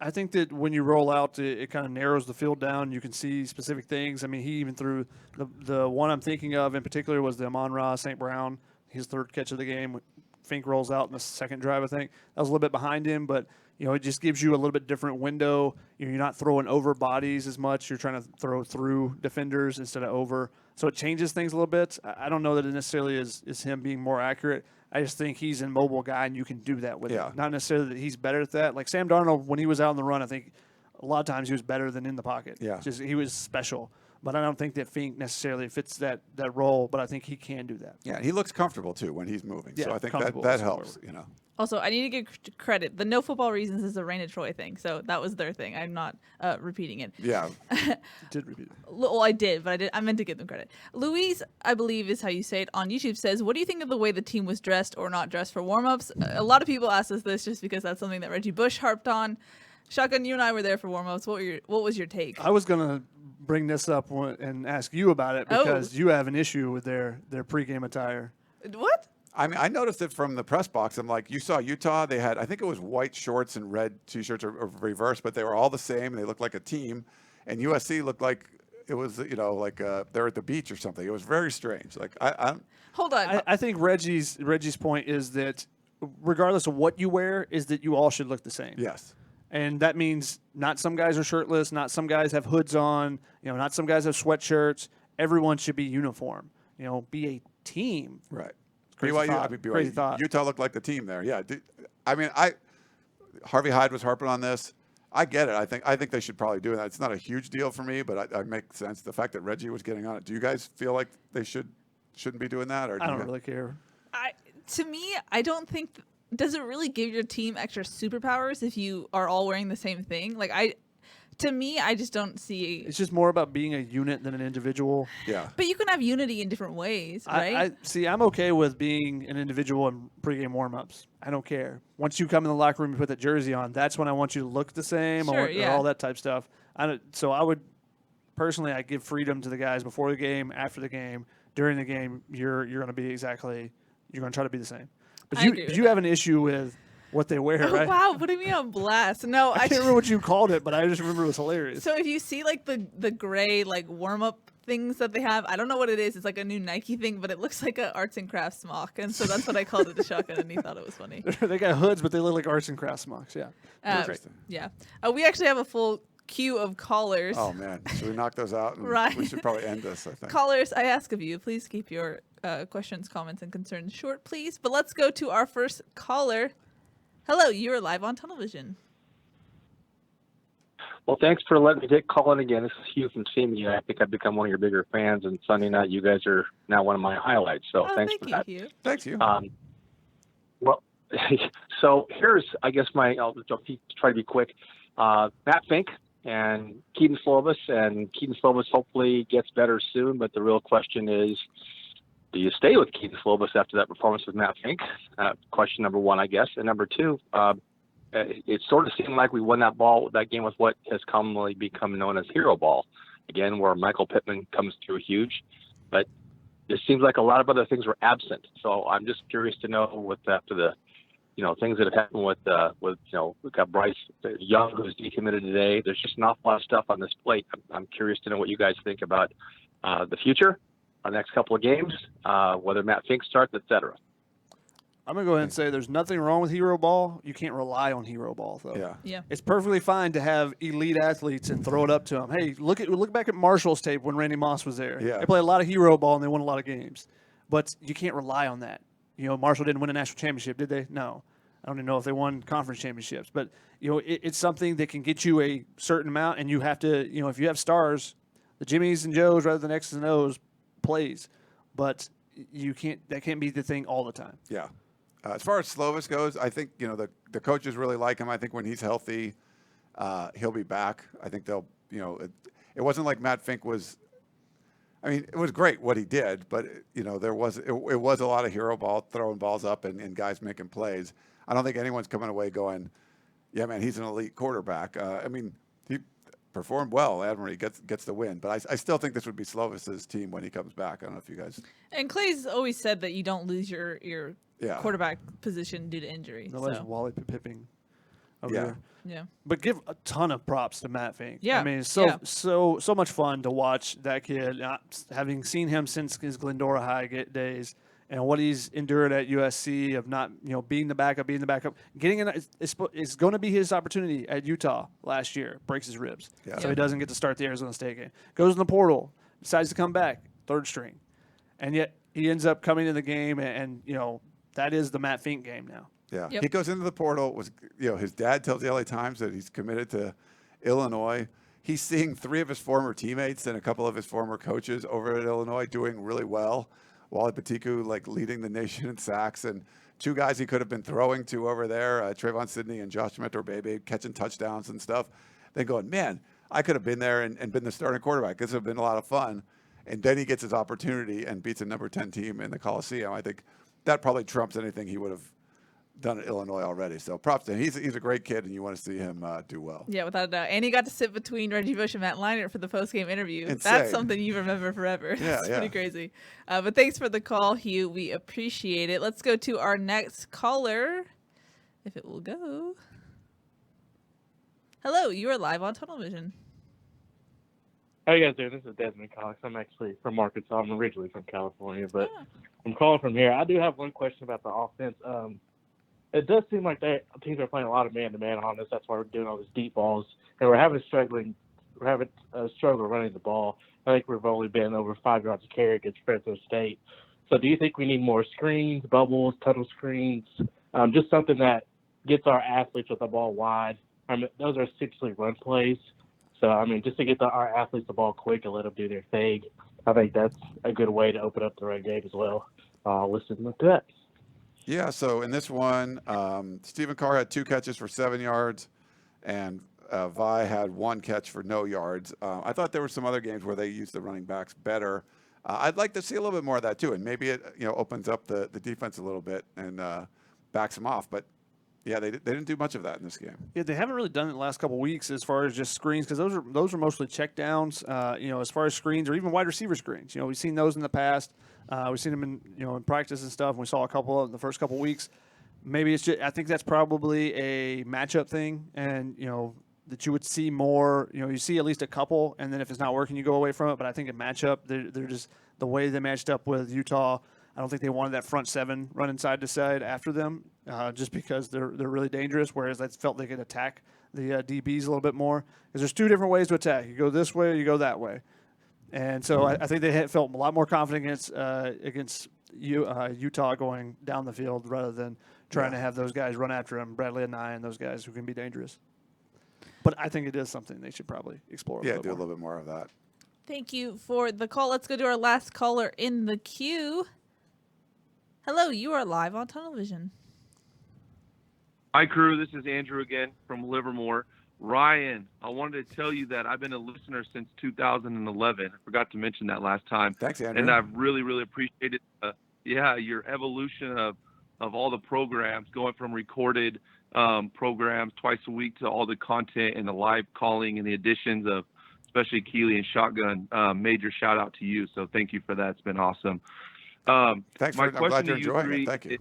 I think that when you roll out, it kind of narrows the field down. You can see specific things. I mean, he even threw the one I'm thinking of in particular was the Amon-Ra St. Brown, his third catch of the game. Fink rolls out in the second drive, I think. That was a little bit behind him, but it just gives you a little bit different window. You're not throwing over bodies as much. You're trying to throw through defenders instead of over. So it changes things a little bit. I don't know that it necessarily is him being more accurate. I just think he's a mobile guy, and you can do that with him. Not necessarily that he's better at that. Like Sam Darnold, when he was out on the run, I think a lot of times he was better than in the pocket. Yeah. Just he was special. But I don't think that Fink necessarily fits that role, but I think he can do that. Yeah, he looks comfortable, too, when he's moving. Yeah, so I think that helps, Also, I need to give credit. The no football reasons is a Raina Troy thing, so that was their thing. I'm not repeating it. Yeah. Did repeat it. Well, I did, but I meant to give them credit. Louise, I believe is how you say it, on YouTube says, what do you think of the way the team was dressed or not dressed for warm-ups? A lot of people ask us this just because that's something that Reggie Bush harped on. Shotgun, you and I were there for warm-ups. What was your take? I was going to bring this up and ask you about it because you have an issue with their pregame attire. What? I mean, I noticed it from the press box. I'm like, you saw Utah. They had, I think it was white shorts and red T-shirts or reverse, but they were all the same. They looked like a team. And USC looked like it was, like they're at the beach or something. It was very strange. Like, Hold on. I think Reggie's point is that regardless of what you wear, is that you all should look the same. Yes. And that means not some guys are shirtless, not some guys have hoods on, not some guys have sweatshirts. Everyone should be uniform. Be a team. Right. Crazy thought. Utah looked like the team there. Yeah. I mean, Harvey Hyde was harping on this. I get it. I think they should probably do that. It's not a huge deal for me, but I make sense. The fact that Reggie was getting on it. Do you guys feel like they shouldn't be doing that? Or I don't really care. To me, I don't think. Does it really give your team extra superpowers if you are all wearing the same thing? To me, I just don't see. It's just more about being a unit than an individual. Yeah. But you can have unity in different ways, right? I'm okay with being an individual in pregame warm-ups. I don't care. Once you come in the locker room and put that jersey on, that's when I want you to look the same or all that type stuff. So I would personally, I give freedom to the guys before the game, after the game, during the game. You're going to try to be the same. But you have an issue with what they wear, right? Wow, putting me on blast. No, I can't remember what you called it, but I just remember it was hilarious. So if you see the gray warm-up things that they have, I don't know what it is. It's like a new Nike thing, but it looks like an arts and crafts smock, and so that's what I called it to Shotgun, and he thought it was funny. They got hoods, but they look like arts and crafts smocks. Yeah. Interesting. Yeah. We actually have a full queue of callers. Oh man, should we knock those out? Right. We should probably end this, I think. Callers, I ask of you, please keep your questions, comments, and concerns short, please. But let's go to our first caller. Hello, you are live on television. Well, thanks for letting me call in again. This is Hugh from CMU. I think I've become one of your bigger fans, and Sunday night you guys are now one of my highlights. So thanks for that. Hugh. Thanks, Hugh. Well, so here's, I guess, I'll try to be quick. Matt Fink and Keaton Slovis, and Keaton Slovis hopefully gets better soon, but the real question is, do you stay with Keaton Slovis after that performance with Matt Fink? Question number one, I guess. And number two, it sort of seemed like we won that game with what has commonly become known as hero ball, again, where Michael Pittman comes through huge, but it seems like a lot of other things were absent. So I'm just curious to know after the things that have happened with we've got Bryce Young, who's decommitted today. There's just an awful lot of stuff on this plate. I'm curious to know what you guys think about the future, our next couple of games, whether Matt Fink starts, et cetera. I'm going to go ahead and say there's nothing wrong with hero ball. You can't rely on hero ball, though. Yeah. It's perfectly fine to have elite athletes and throw it up to them. Hey, look back at Marshall's tape when Randy Moss was there. Yeah. They played a lot of hero ball, and they won a lot of games. But you can't rely on that. Marshall didn't win a national championship, did they? No. I don't even know if they won conference championships. But, it's something that can get you a certain amount, and you have to, if you have stars, the Jimmies and Joes rather than X's and O's plays. But that can't be the thing all the time. Yeah. As far as Slovis goes, I think, the coaches really like him. I think when he's healthy, he'll be back. I think they'll, it wasn't like Matt Fink was, it was great what he did, but, it was a lot of hero ball, throwing balls up and guys making plays. I don't think anyone's coming away going, yeah, man, he's an elite quarterback. He performed well. Admiral gets the win, but I still think this would be Slovis's team when he comes back. I don't know if you guys. And Clay's always said that you don't lose your quarterback position due to injury. Nobody's Wally Pipping over Yeah. there. Yeah. But give a ton of props to Matt Fink. Yeah. It's so much fun to watch that kid. Having seen him since his Glendora High days, and what he's endured at USC of not, being the backup, getting in. It's going to be his opportunity at Utah last year. Breaks his ribs, so he doesn't get to start the Arizona State game. Goes in the portal, decides to come back, third string, and yet he ends up coming in the game, and that is the Matt Fink game now. Yeah, Yep. He goes into the portal. His dad tells the LA Times that he's committed to Illinois. He's seeing 3 of his former teammates and a couple of his former coaches over at Illinois doing really well. Wally Patiku leading the nation in sacks, and 2 guys he could have been throwing to over there, Trayvon Sidney and Josh Metro-Bebe, catching touchdowns and stuff. Then going, man, I could have been there and been the starting quarterback. This would have been a lot of fun. And then he gets his opportunity and beats a number 10 team in the Coliseum. I think that probably trumps anything he would have done at Illinois already. So props to him. He's a great kid, and you want to see him do well. Yeah, without a doubt. And he got to sit between Reggie Bush and Matt Leinart for the post-game interview. Insane. That's something you remember forever. Yeah, It's pretty crazy. But thanks for the call, Hugh. We appreciate it. Let's go to our next caller, if it will go. Hello, you are live on Tunnel Vision. How you guys doing? This is Desmond Cox. I'm actually from Arkansas. I'm originally from California, but I'm calling from here. I do have one question about the offense. It does seem like teams are playing a lot of man-to-man on us. That's why we're doing all these deep balls, and we're having a struggle running the ball. I think we've only been over 5 yards of carry against Fresno State. So do you think we need more screens, bubbles, tunnel screens, just something that gets our athletes with the ball wide? Those are essentially run plays. So, just to get our athletes the ball quick and let them do their thing, I think that's a good way to open up the run game as well. Listen to that. Yeah, so in this one, Stephen Carr had 2 catches for 7 yards, and Vi had 1 catch for no yards. I thought there were some other games where they used the running backs better. I'd like to see a little bit more of that too, and maybe it opens up the defense a little bit and backs them off. But yeah, they didn't do much of that in this game. Yeah, they haven't really done it the last couple of weeks as far as just screens, because those are mostly check downs. As far as screens or even wide receiver screens, we've seen those in the past. We've seen them in practice and stuff. And we saw a couple of them the first couple of weeks. Maybe it's just, I think that's probably a matchup thing, and that you would see more. You see at least a couple, and then if it's not working, you go away from it. But I think a matchup, they're just the way they matched up with Utah. I don't think they wanted that front 7 running side to side after them, just because they're really dangerous. Whereas I felt they could attack the DBs a little bit more, because there's 2 different ways to attack. You go this way, or you go that way. And so I think they felt a lot more confident against Utah going down the field rather than trying to have those guys run after them, Bradley and I, and those guys who can be dangerous. But I think it is something they should probably explore. Yeah, do a little bit more of that. Thank you for the call. Let's go to our last caller in the queue. Hello, you are live on Tunnel Vision. Hi, crew. This is Andrew again from Livermore. Ryan, I wanted to tell you that I've been a listener since 2011. I forgot to mention that last time. Thanks, Andrew. And I've really, really appreciated, your evolution of all the programs, going from recorded programs twice a week to all the content and the live calling and the additions of especially Keely and Shotgun. Major shout out to you. So thank you for that. It's been awesome. Thanks. My I'm glad you're to you enjoying three, it. Thank you.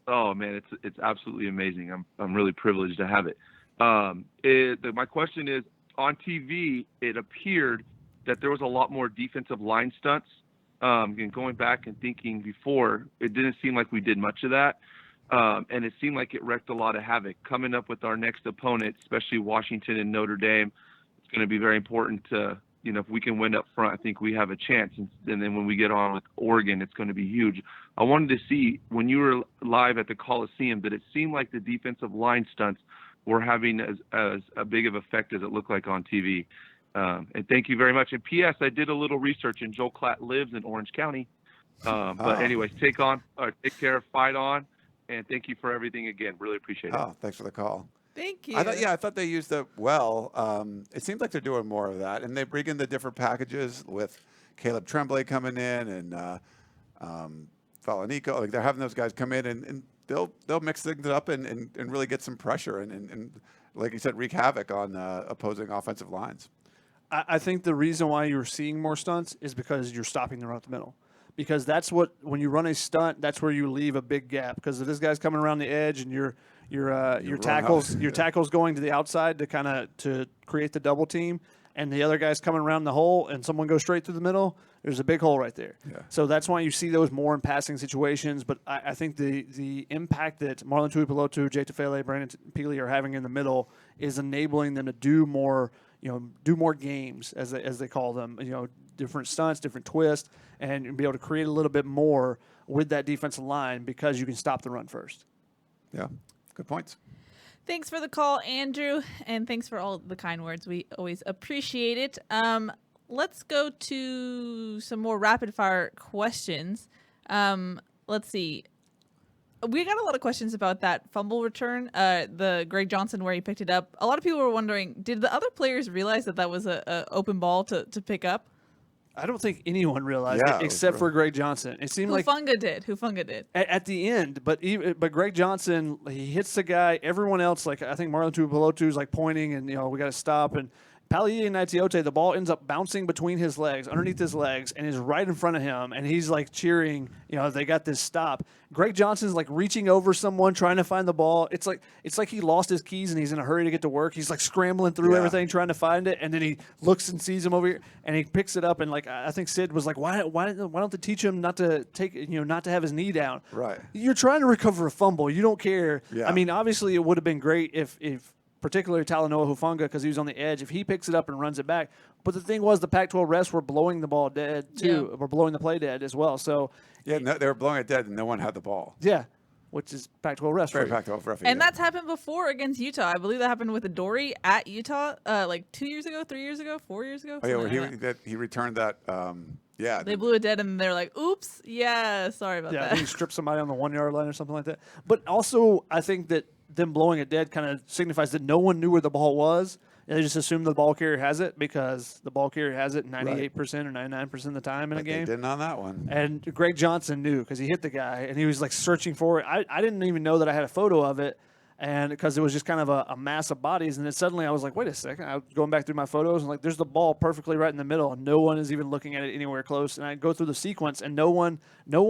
Oh man, it's absolutely amazing. I'm really privileged to have it. My question is, on TV, it appeared that there was a lot more defensive line stunts. And going back and thinking before, it didn't seem like we did much of that. And it seemed like it wreaked a lot of havoc. Coming up with our next opponent, especially Washington and Notre Dame, it's going to be very important to, if we can win up front, I think we have a chance. And then when we get on with Oregon, it's going to be huge. I wanted to see, when you were live at the Coliseum, did it seem like the defensive line stunts were having as a big of effect as it looked like on TV? And thank you very much. And P.S., I did a little research, and Joel Klatt lives in Orange County. But anyways, take care, fight on, and thank you for everything again. Really appreciate it. Oh, thanks for the call. Thank you. I thought they used it well. It seems like they're doing more of that, and they bring in the different packages with Caleb Tremblay coming in and Falanico. Like, they're having those guys come in and they'll mix things up and really get some pressure and like you said, wreak havoc on opposing offensive lines. I think the reason why you're seeing more stunts is because you're stopping the run up the middle. Because that's when you run a stunt, that's where you leave a big gap. Because if this guy's coming around the edge and your tackle's going to the outside to create the double team, and the other guy's coming around the hole, and someone goes straight through the middle, there's a big hole right there. Yeah. So that's why you see those more in passing situations. But I think the impact that Marlon Tuipulotu, Jay Tufele, Brandon Keely are having in the middle is enabling them to do more games, as they call them, different stunts, different twists, and be able to create a little bit more with that defensive line because you can stop the run first. Yeah, good points. Thanks for the call, Andrew, and thanks for all the kind words. We always appreciate it. Let's go to some more rapid-fire questions. Let's see. We got a lot of questions about that fumble return, the Greg Johnson where he picked it up. A lot of people were wondering, did the other players realize that was a open ball to pick up? I don't think anyone realized it except for Greg Johnson. It seemed Hufanga did. At the end, but Greg Johnson, he hits the guy. Everyone else, I think Marlon Tuipulotu is pointing, and we got to stop. And Pali'i Naitiote, the ball ends up bouncing between his legs, underneath his legs, and is right in front of him. And he's cheering. They got this stop. Greg Johnson's reaching over someone trying to find the ball. It's like he lost his keys and he's in a hurry to get to work. He's scrambling through everything trying to find it, and then he looks and sees him over here, and he picks it up. And I think Sid was why don't they teach him not to not to have his knee down? Right. You're trying to recover a fumble. You don't care. Yeah. I mean, obviously it would have been great if particularly Talanoa Hufanga, because he was on the edge, if he picks it up and runs it back. But the thing was, the Pac-12 refs were blowing the ball dead, too. Or blowing the play dead as well. So they were blowing it dead, and no one had the ball. Yeah, which is Pac-12 refs. Very Pac-12 refs. And that's happened before against Utah. I believe that happened with Adoree at Utah 2 years ago, 3 years ago, 4 years ago. Oh, yeah, he returned that. They blew it dead, and they're like, oops, sorry about that. Yeah, he stripped somebody on the 1 yard line or something like that. But also, I think that them blowing it dead kind of signifies that no one knew where the ball was. And they just assumed the ball carrier has it because the ball carrier has it 98% or 99% of the time in a game. They didn't on that one. And Greg Johnson knew because he hit the guy, and he was searching for it. I didn't even know that I had a photo of it, and because it was just kind of a mass of bodies. And then suddenly I was like, wait a second. I was going back through my photos, and there's the ball perfectly right in the middle, and no one is even looking at it anywhere close. And I go through the sequence, and no one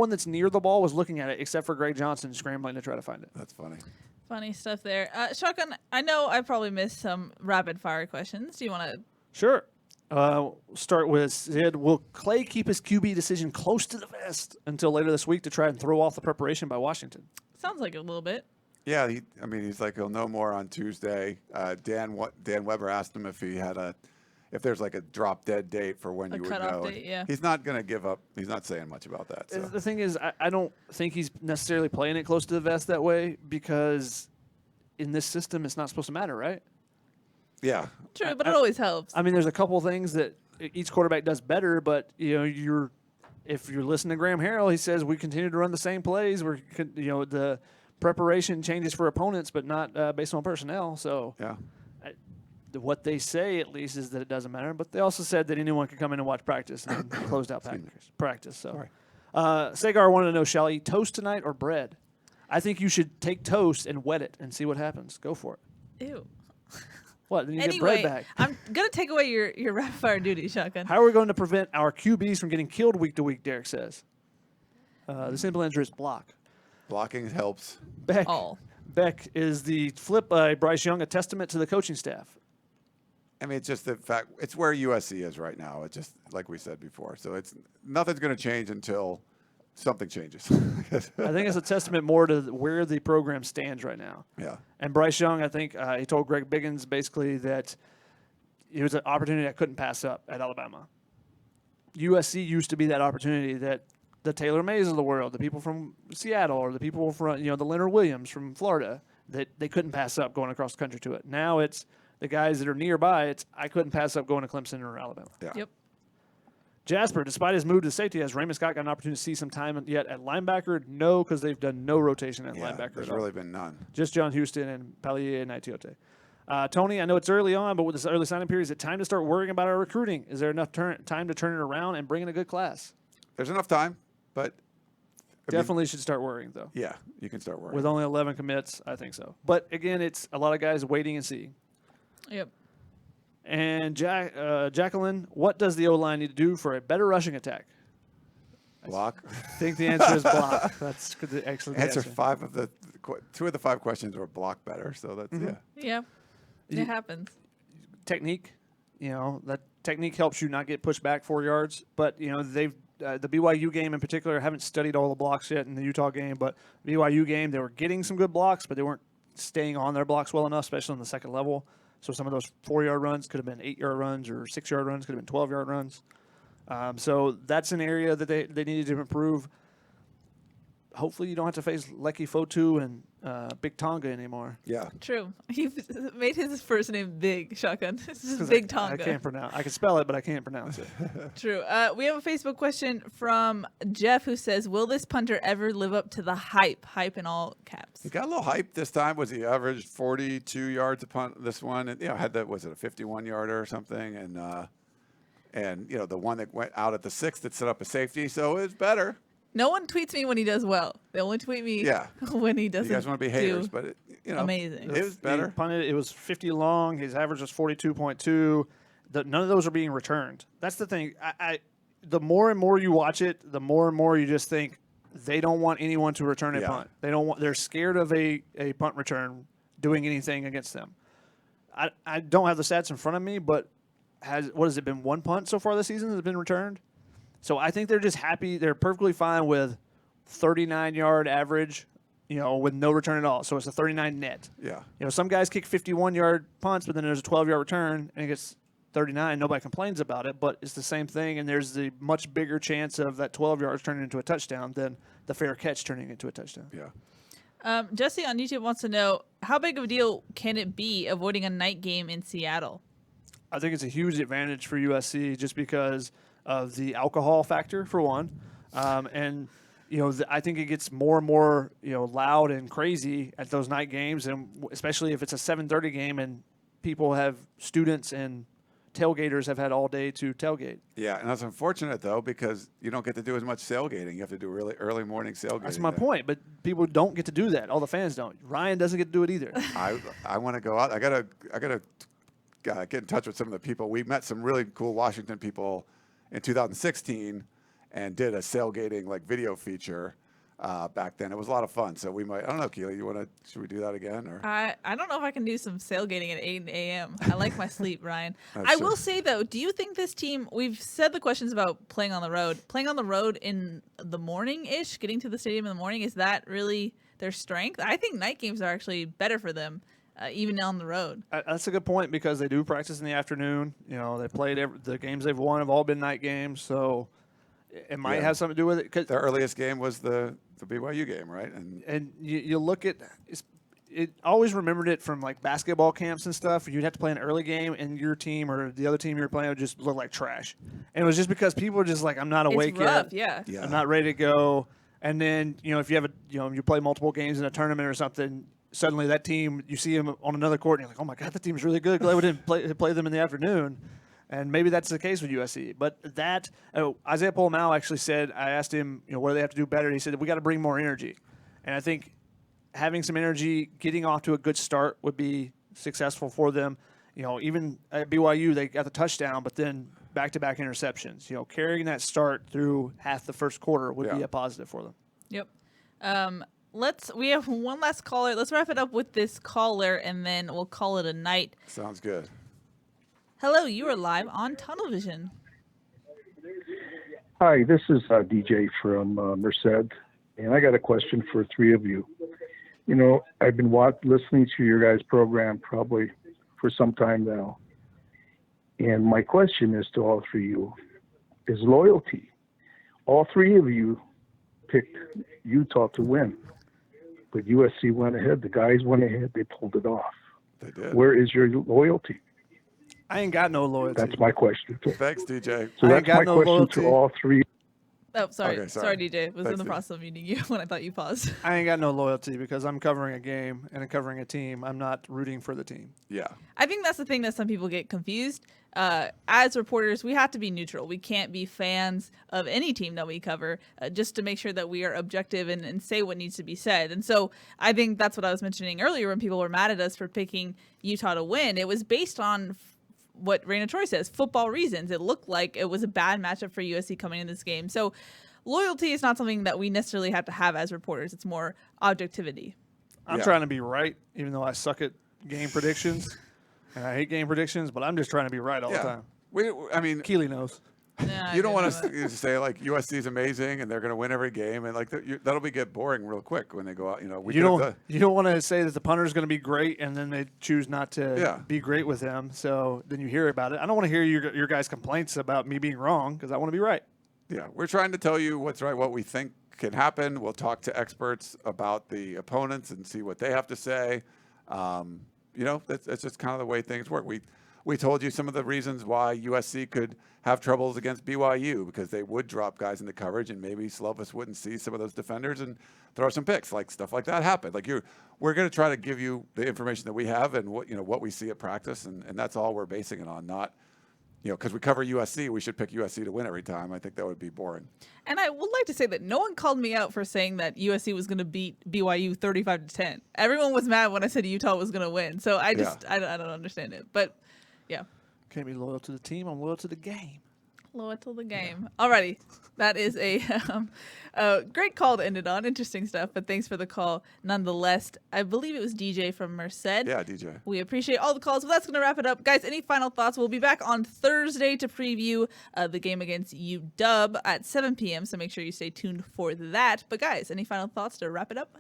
that's near the ball was looking at it except for Greg Johnson scrambling to try to find it. That's funny. Funny stuff there. Shotgun, I know I probably missed some rapid-fire questions. Do you want to? Sure. Start with Sid. Will Clay keep his QB decision close to the vest until later this week to try and throw off the preparation by Washington? Sounds like a little bit. Yeah, he's he'll know more on Tuesday. Dan Weber asked him if there's a drop dead date for when you would know. Date, yeah. He's not going to give up. He's not saying much about that. So. The thing is, I don't think he's necessarily playing it close to the vest that way because in this system, it's not supposed to matter, right? Yeah. True, but it always helps. I mean, there's a couple things that each quarterback does better, but if you're listening to Graham Harrell, he says we continue to run the same plays. The preparation changes for opponents, but not based on personnel. So yeah. What they say, at least, is that it doesn't matter. But they also said that anyone can come in and watch practice and closed out practice. So, Sagar wanted to know, shall I eat toast tonight or bread? I think you should take toast and wet it and see what happens. Go for it. Ew. What? Then you Anyway, get bread back. I'm going to take away your rapid fire duty, Shotgun. How are we going to prevent our QBs from getting killed week to week, Derek says. The simple answer is block. Blocking helps. Beck, is the flip by Bryce Young a testament to the coaching staff? I mean, it's just the fact it's where USC is right now. It's just like we said before. So nothing's going to change until something changes. I think it's a testament more to where the program stands right now. Yeah. And Bryce Young, I think he told Greg Biggins basically that it was an opportunity I couldn't pass up at Alabama. USC used to be that opportunity that the Taylor Mays of the world, the people from Seattle, or the people from the Leonard Williams from Florida, that they couldn't pass up going across the country to it. Now it's the guys that are nearby. I couldn't pass up going to Clemson or Alabama. Yeah. Yep. Jasper, despite his move to safety, has Raymond Scott got an opportunity to see some time yet at linebacker? No, because they've done no rotation at linebacker. There's really been none. Just John Houston and Palier and Naitiote. Tony, I know it's early on, but with this early signing period, is it time to start worrying about our recruiting? Is there enough time to turn it around and bring in a good class? There's enough time, but definitely should start worrying, though. Yeah, you can start worrying. With only 11 commits, I think so. But, again, it's a lot of guys waiting and seeing. Yep. And Jacqueline, what does the O-line need to do for a better rushing attack? Block. I think the answer is block. That's actually the answer. Two of the 5 questions were block better. So that's Yeah. It happens. Technique, that technique helps you not get pushed back 4 yards. But they've the BYU game in particular. I haven't studied all the blocks yet in the Utah game, but BYU game they were getting some good blocks, but they weren't staying on their blocks well enough, especially on the second level. So some of those 4-yard runs could have been 8-yard runs, or 6-yard runs could have been 12-yard runs. So that's an area that they needed to improve. Hopefully you don't have to face Lecky Fotu and Big Tonga anymore. Yeah. True. He made his first name Big, Shotgun. This is Big Tonga. I can't pronounce. I can spell it, but I can't pronounce it. True. We have a Facebook question from Jeff who says, will this punter ever live up to the hype? Hype in all caps. He got a little hype this time. Was he averaged 42 yards a punt this one? And had that, was it a 51-yarder or something? And the one that went out at the 6th that set up a safety. So it's better. No one tweets me when he does well. They only tweet me when he doesn't. You guys want to be haters, but amazing. It was better. He punted, it was 50 long. His average was 42.2. None of those are being returned. That's the thing. The more and more you watch it, the more and more you just think they don't want anyone to return a punt. They're scared of a punt return doing anything against them. I don't have the stats in front of me, but what has it been? 1 punt so far this season has been returned. So I think they're just happy. They're perfectly fine with 39-yard average, with no return at all. So it's a 39 net. Yeah. Some guys kick 51-yard punts, but then there's a 12-yard return, and it gets 39. Nobody complains about it, but it's the same thing, and there's the much bigger chance of that 12 yards turning into a touchdown than the fair catch turning into a touchdown. Yeah. Jesse on YouTube wants to know, how big of a deal can it be avoiding a night game in Seattle? I think it's a huge advantage for USC just because of the alcohol factor, for one. And, I think it gets more and more, loud and crazy at those night games, and especially if it's a 7:30 game and students and tailgaters have had all day to tailgate. Yeah, and that's unfortunate, though, because you don't get to do as much tailgating. You have to do really early morning tailgating. That's my point, but people don't get to do that. All the fans don't. Ryan doesn't get to do it either. I want to go out. I gotta get in touch with some of the people. We met some really cool Washington people in 2016 and did a sailgating video feature back then. It was a lot of fun. So we might, I don't know, Keely, should we do that again? Or I don't know if I can do some sailgating at 8 a.m. I like my sleep, Ryan. That's true. Will say, though, do you think this team, we've said the questions about playing on the road in the morning-ish, getting to the stadium in the morning, is that really their strength? I think night games are actually better for them. Even on the road. That's a good point because they do practice in the afternoon. They played the games they've won have all been night games, so it might have something to do with it. Their earliest game was the BYU game, right? And you look at it always remembered it from like basketball camps and stuff. You'd have to play an early game, and your team or the other team you were playing would just look like trash. And it was just because people were just like, I'm not awake it's rough, yet. Yeah. I'm not ready to go. And then, if you have you play multiple games in a tournament or something, suddenly that team, you see them on another court, and you're like, oh my God, that team's really good. Glad we didn't play them in the afternoon. And maybe that's the case with USC. But Isaiah Polamau actually said, I asked him, what do they have to do better? And he said, we got to bring more energy. And I think having some energy, getting off to a good start would be successful for them. Even at BYU, they got the touchdown, but then back-to-back interceptions. Carrying that start through half the first quarter would be a positive for them. Yep. We have one last caller. Let's wrap it up with this caller, and then we'll call it a night. Sounds good. Hello, you are live on Tunnel Vision. Hi, this is DJ from Merced, and I got a question for three of you. I've been listening to your guys' program probably for some time now, and my question is to all three of you, is loyalty. All three of you picked Utah to win, but USC went ahead. The guys went ahead. They pulled it off. They did. Where is your loyalty? I ain't got no loyalty. That's my question. Thanks, DJ. So that's my question to all three. Oh, sorry. Okay, sorry, DJ. Was in Thanks, the process of muting you when I thought you paused. I ain't got no loyalty because I'm covering a game and I'm covering a team. I'm not rooting for the team. Yeah. I think that's the thing that some people get confused. As reporters, we have to be neutral. We can't be fans of any team that we cover just to make sure that we are objective and say what needs to be said. And so I think that's what I was mentioning earlier when people were mad at us for picking Utah to win. It was based on what Raina Troy says, football reasons. It looked like it was a bad matchup for USC coming in this game. So loyalty is not something that we necessarily have to have as reporters. It's more objectivity. I'm trying to be right, even though I suck at game predictions. And I hate game predictions, but I'm just trying to be right all the time. Keely knows. You don't want to say like USC is amazing and they're going to win every game, and like that'll get boring real quick when they go out. You don't want to say that the punter is going to be great and then they choose not to be great with him. So then you hear about it. I don't want to hear your guys' complaints about me being wrong because I want to be right. Yeah, we're trying to tell you what's right, what we think can happen. We'll talk to experts about the opponents and see what they have to say. That's just kind of the way things work. We told you some of the reasons why USC could have troubles against BYU because they would drop guys into coverage and maybe Slovis wouldn't see some of those defenders and throw some picks. Like stuff like that happened. We're going to try to give you the information that we have and what we see at practice, and that's all we're basing it on. Not because we cover USC, we should pick USC to win every time. I think that would be boring. And I would like to say that no one called me out for saying that USC was going to beat BYU 35-10. Everyone was mad when I said Utah was going to win. So I don't understand it. But yeah. Can't be loyal to the team. I'm loyal to the game. Loyal to the game. Alrighty. That is a great call to end it on. Interesting stuff, but thanks for the call nonetheless. I believe it was DJ from Merced. Yeah, DJ. We appreciate all the calls. Well, that's going to wrap it up. Guys, any final thoughts? We'll be back on Thursday to preview the game against UW at 7 p.m., so make sure you stay tuned for that. But guys, any final thoughts to wrap it up?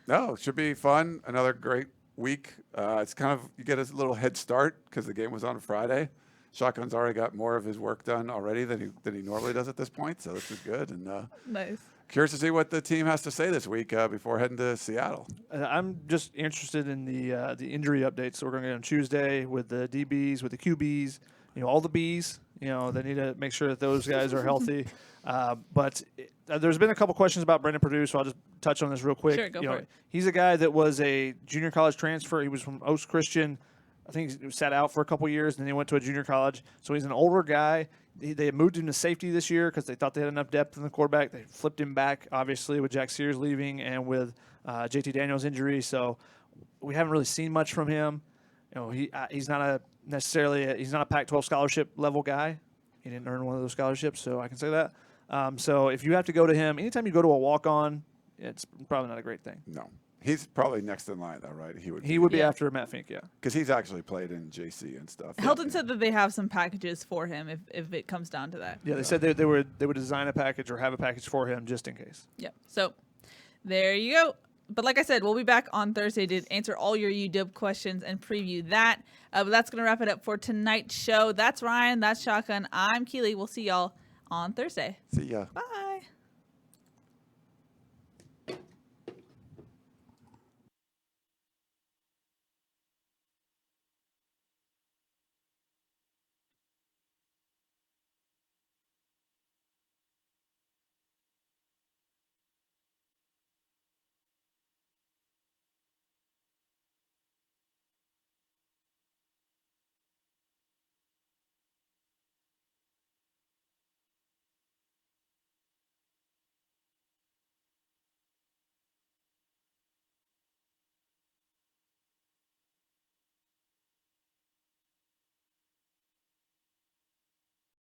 No, it should be fun. Another great week. It's kind of, you get a little head start because the game was on Friday. Shotgun's already got more of his work done already than he normally does at this point, so this is good. And nice. Curious to see what the team has to say this week before heading to Seattle. I'm just interested in the injury updates. So we're going to get on Tuesday with the DBs, with the QBs, all the Bs. They need to make sure that those guys are healthy. But there's been a couple questions about Brendan Purdue, so I'll just touch on this real quick. Sure, go for it. He's a guy that was a junior college transfer. He was from Oaks Christian. I think he sat out for a couple years, and then he went to a junior college. So he's an older guy. They had moved him to safety this year because they thought they had enough depth in the quarterback. They flipped him back, obviously, with Jack Sears leaving and with JT Daniels' injury. So we haven't really seen much from him. He's not a Pac-12 scholarship level guy. He didn't earn one of those scholarships, so I can say that. So if you have to go to him, anytime you go to a walk-on, it's probably not a great thing. No. He's probably next in line, though, right? He would be after Matt Fink, yeah. Because he's actually played in JC and stuff. Helton said that they have some packages for him if it comes down to that. Yeah, they said they would design a package or have a package for him just in case. Yep. So there you go. But like I said, we'll be back on Thursday to answer all your UW questions and preview that. But that's going to wrap it up for tonight's show. That's Ryan. That's Shotgun. I'm Keely. We'll see y'all on Thursday. See ya. Bye.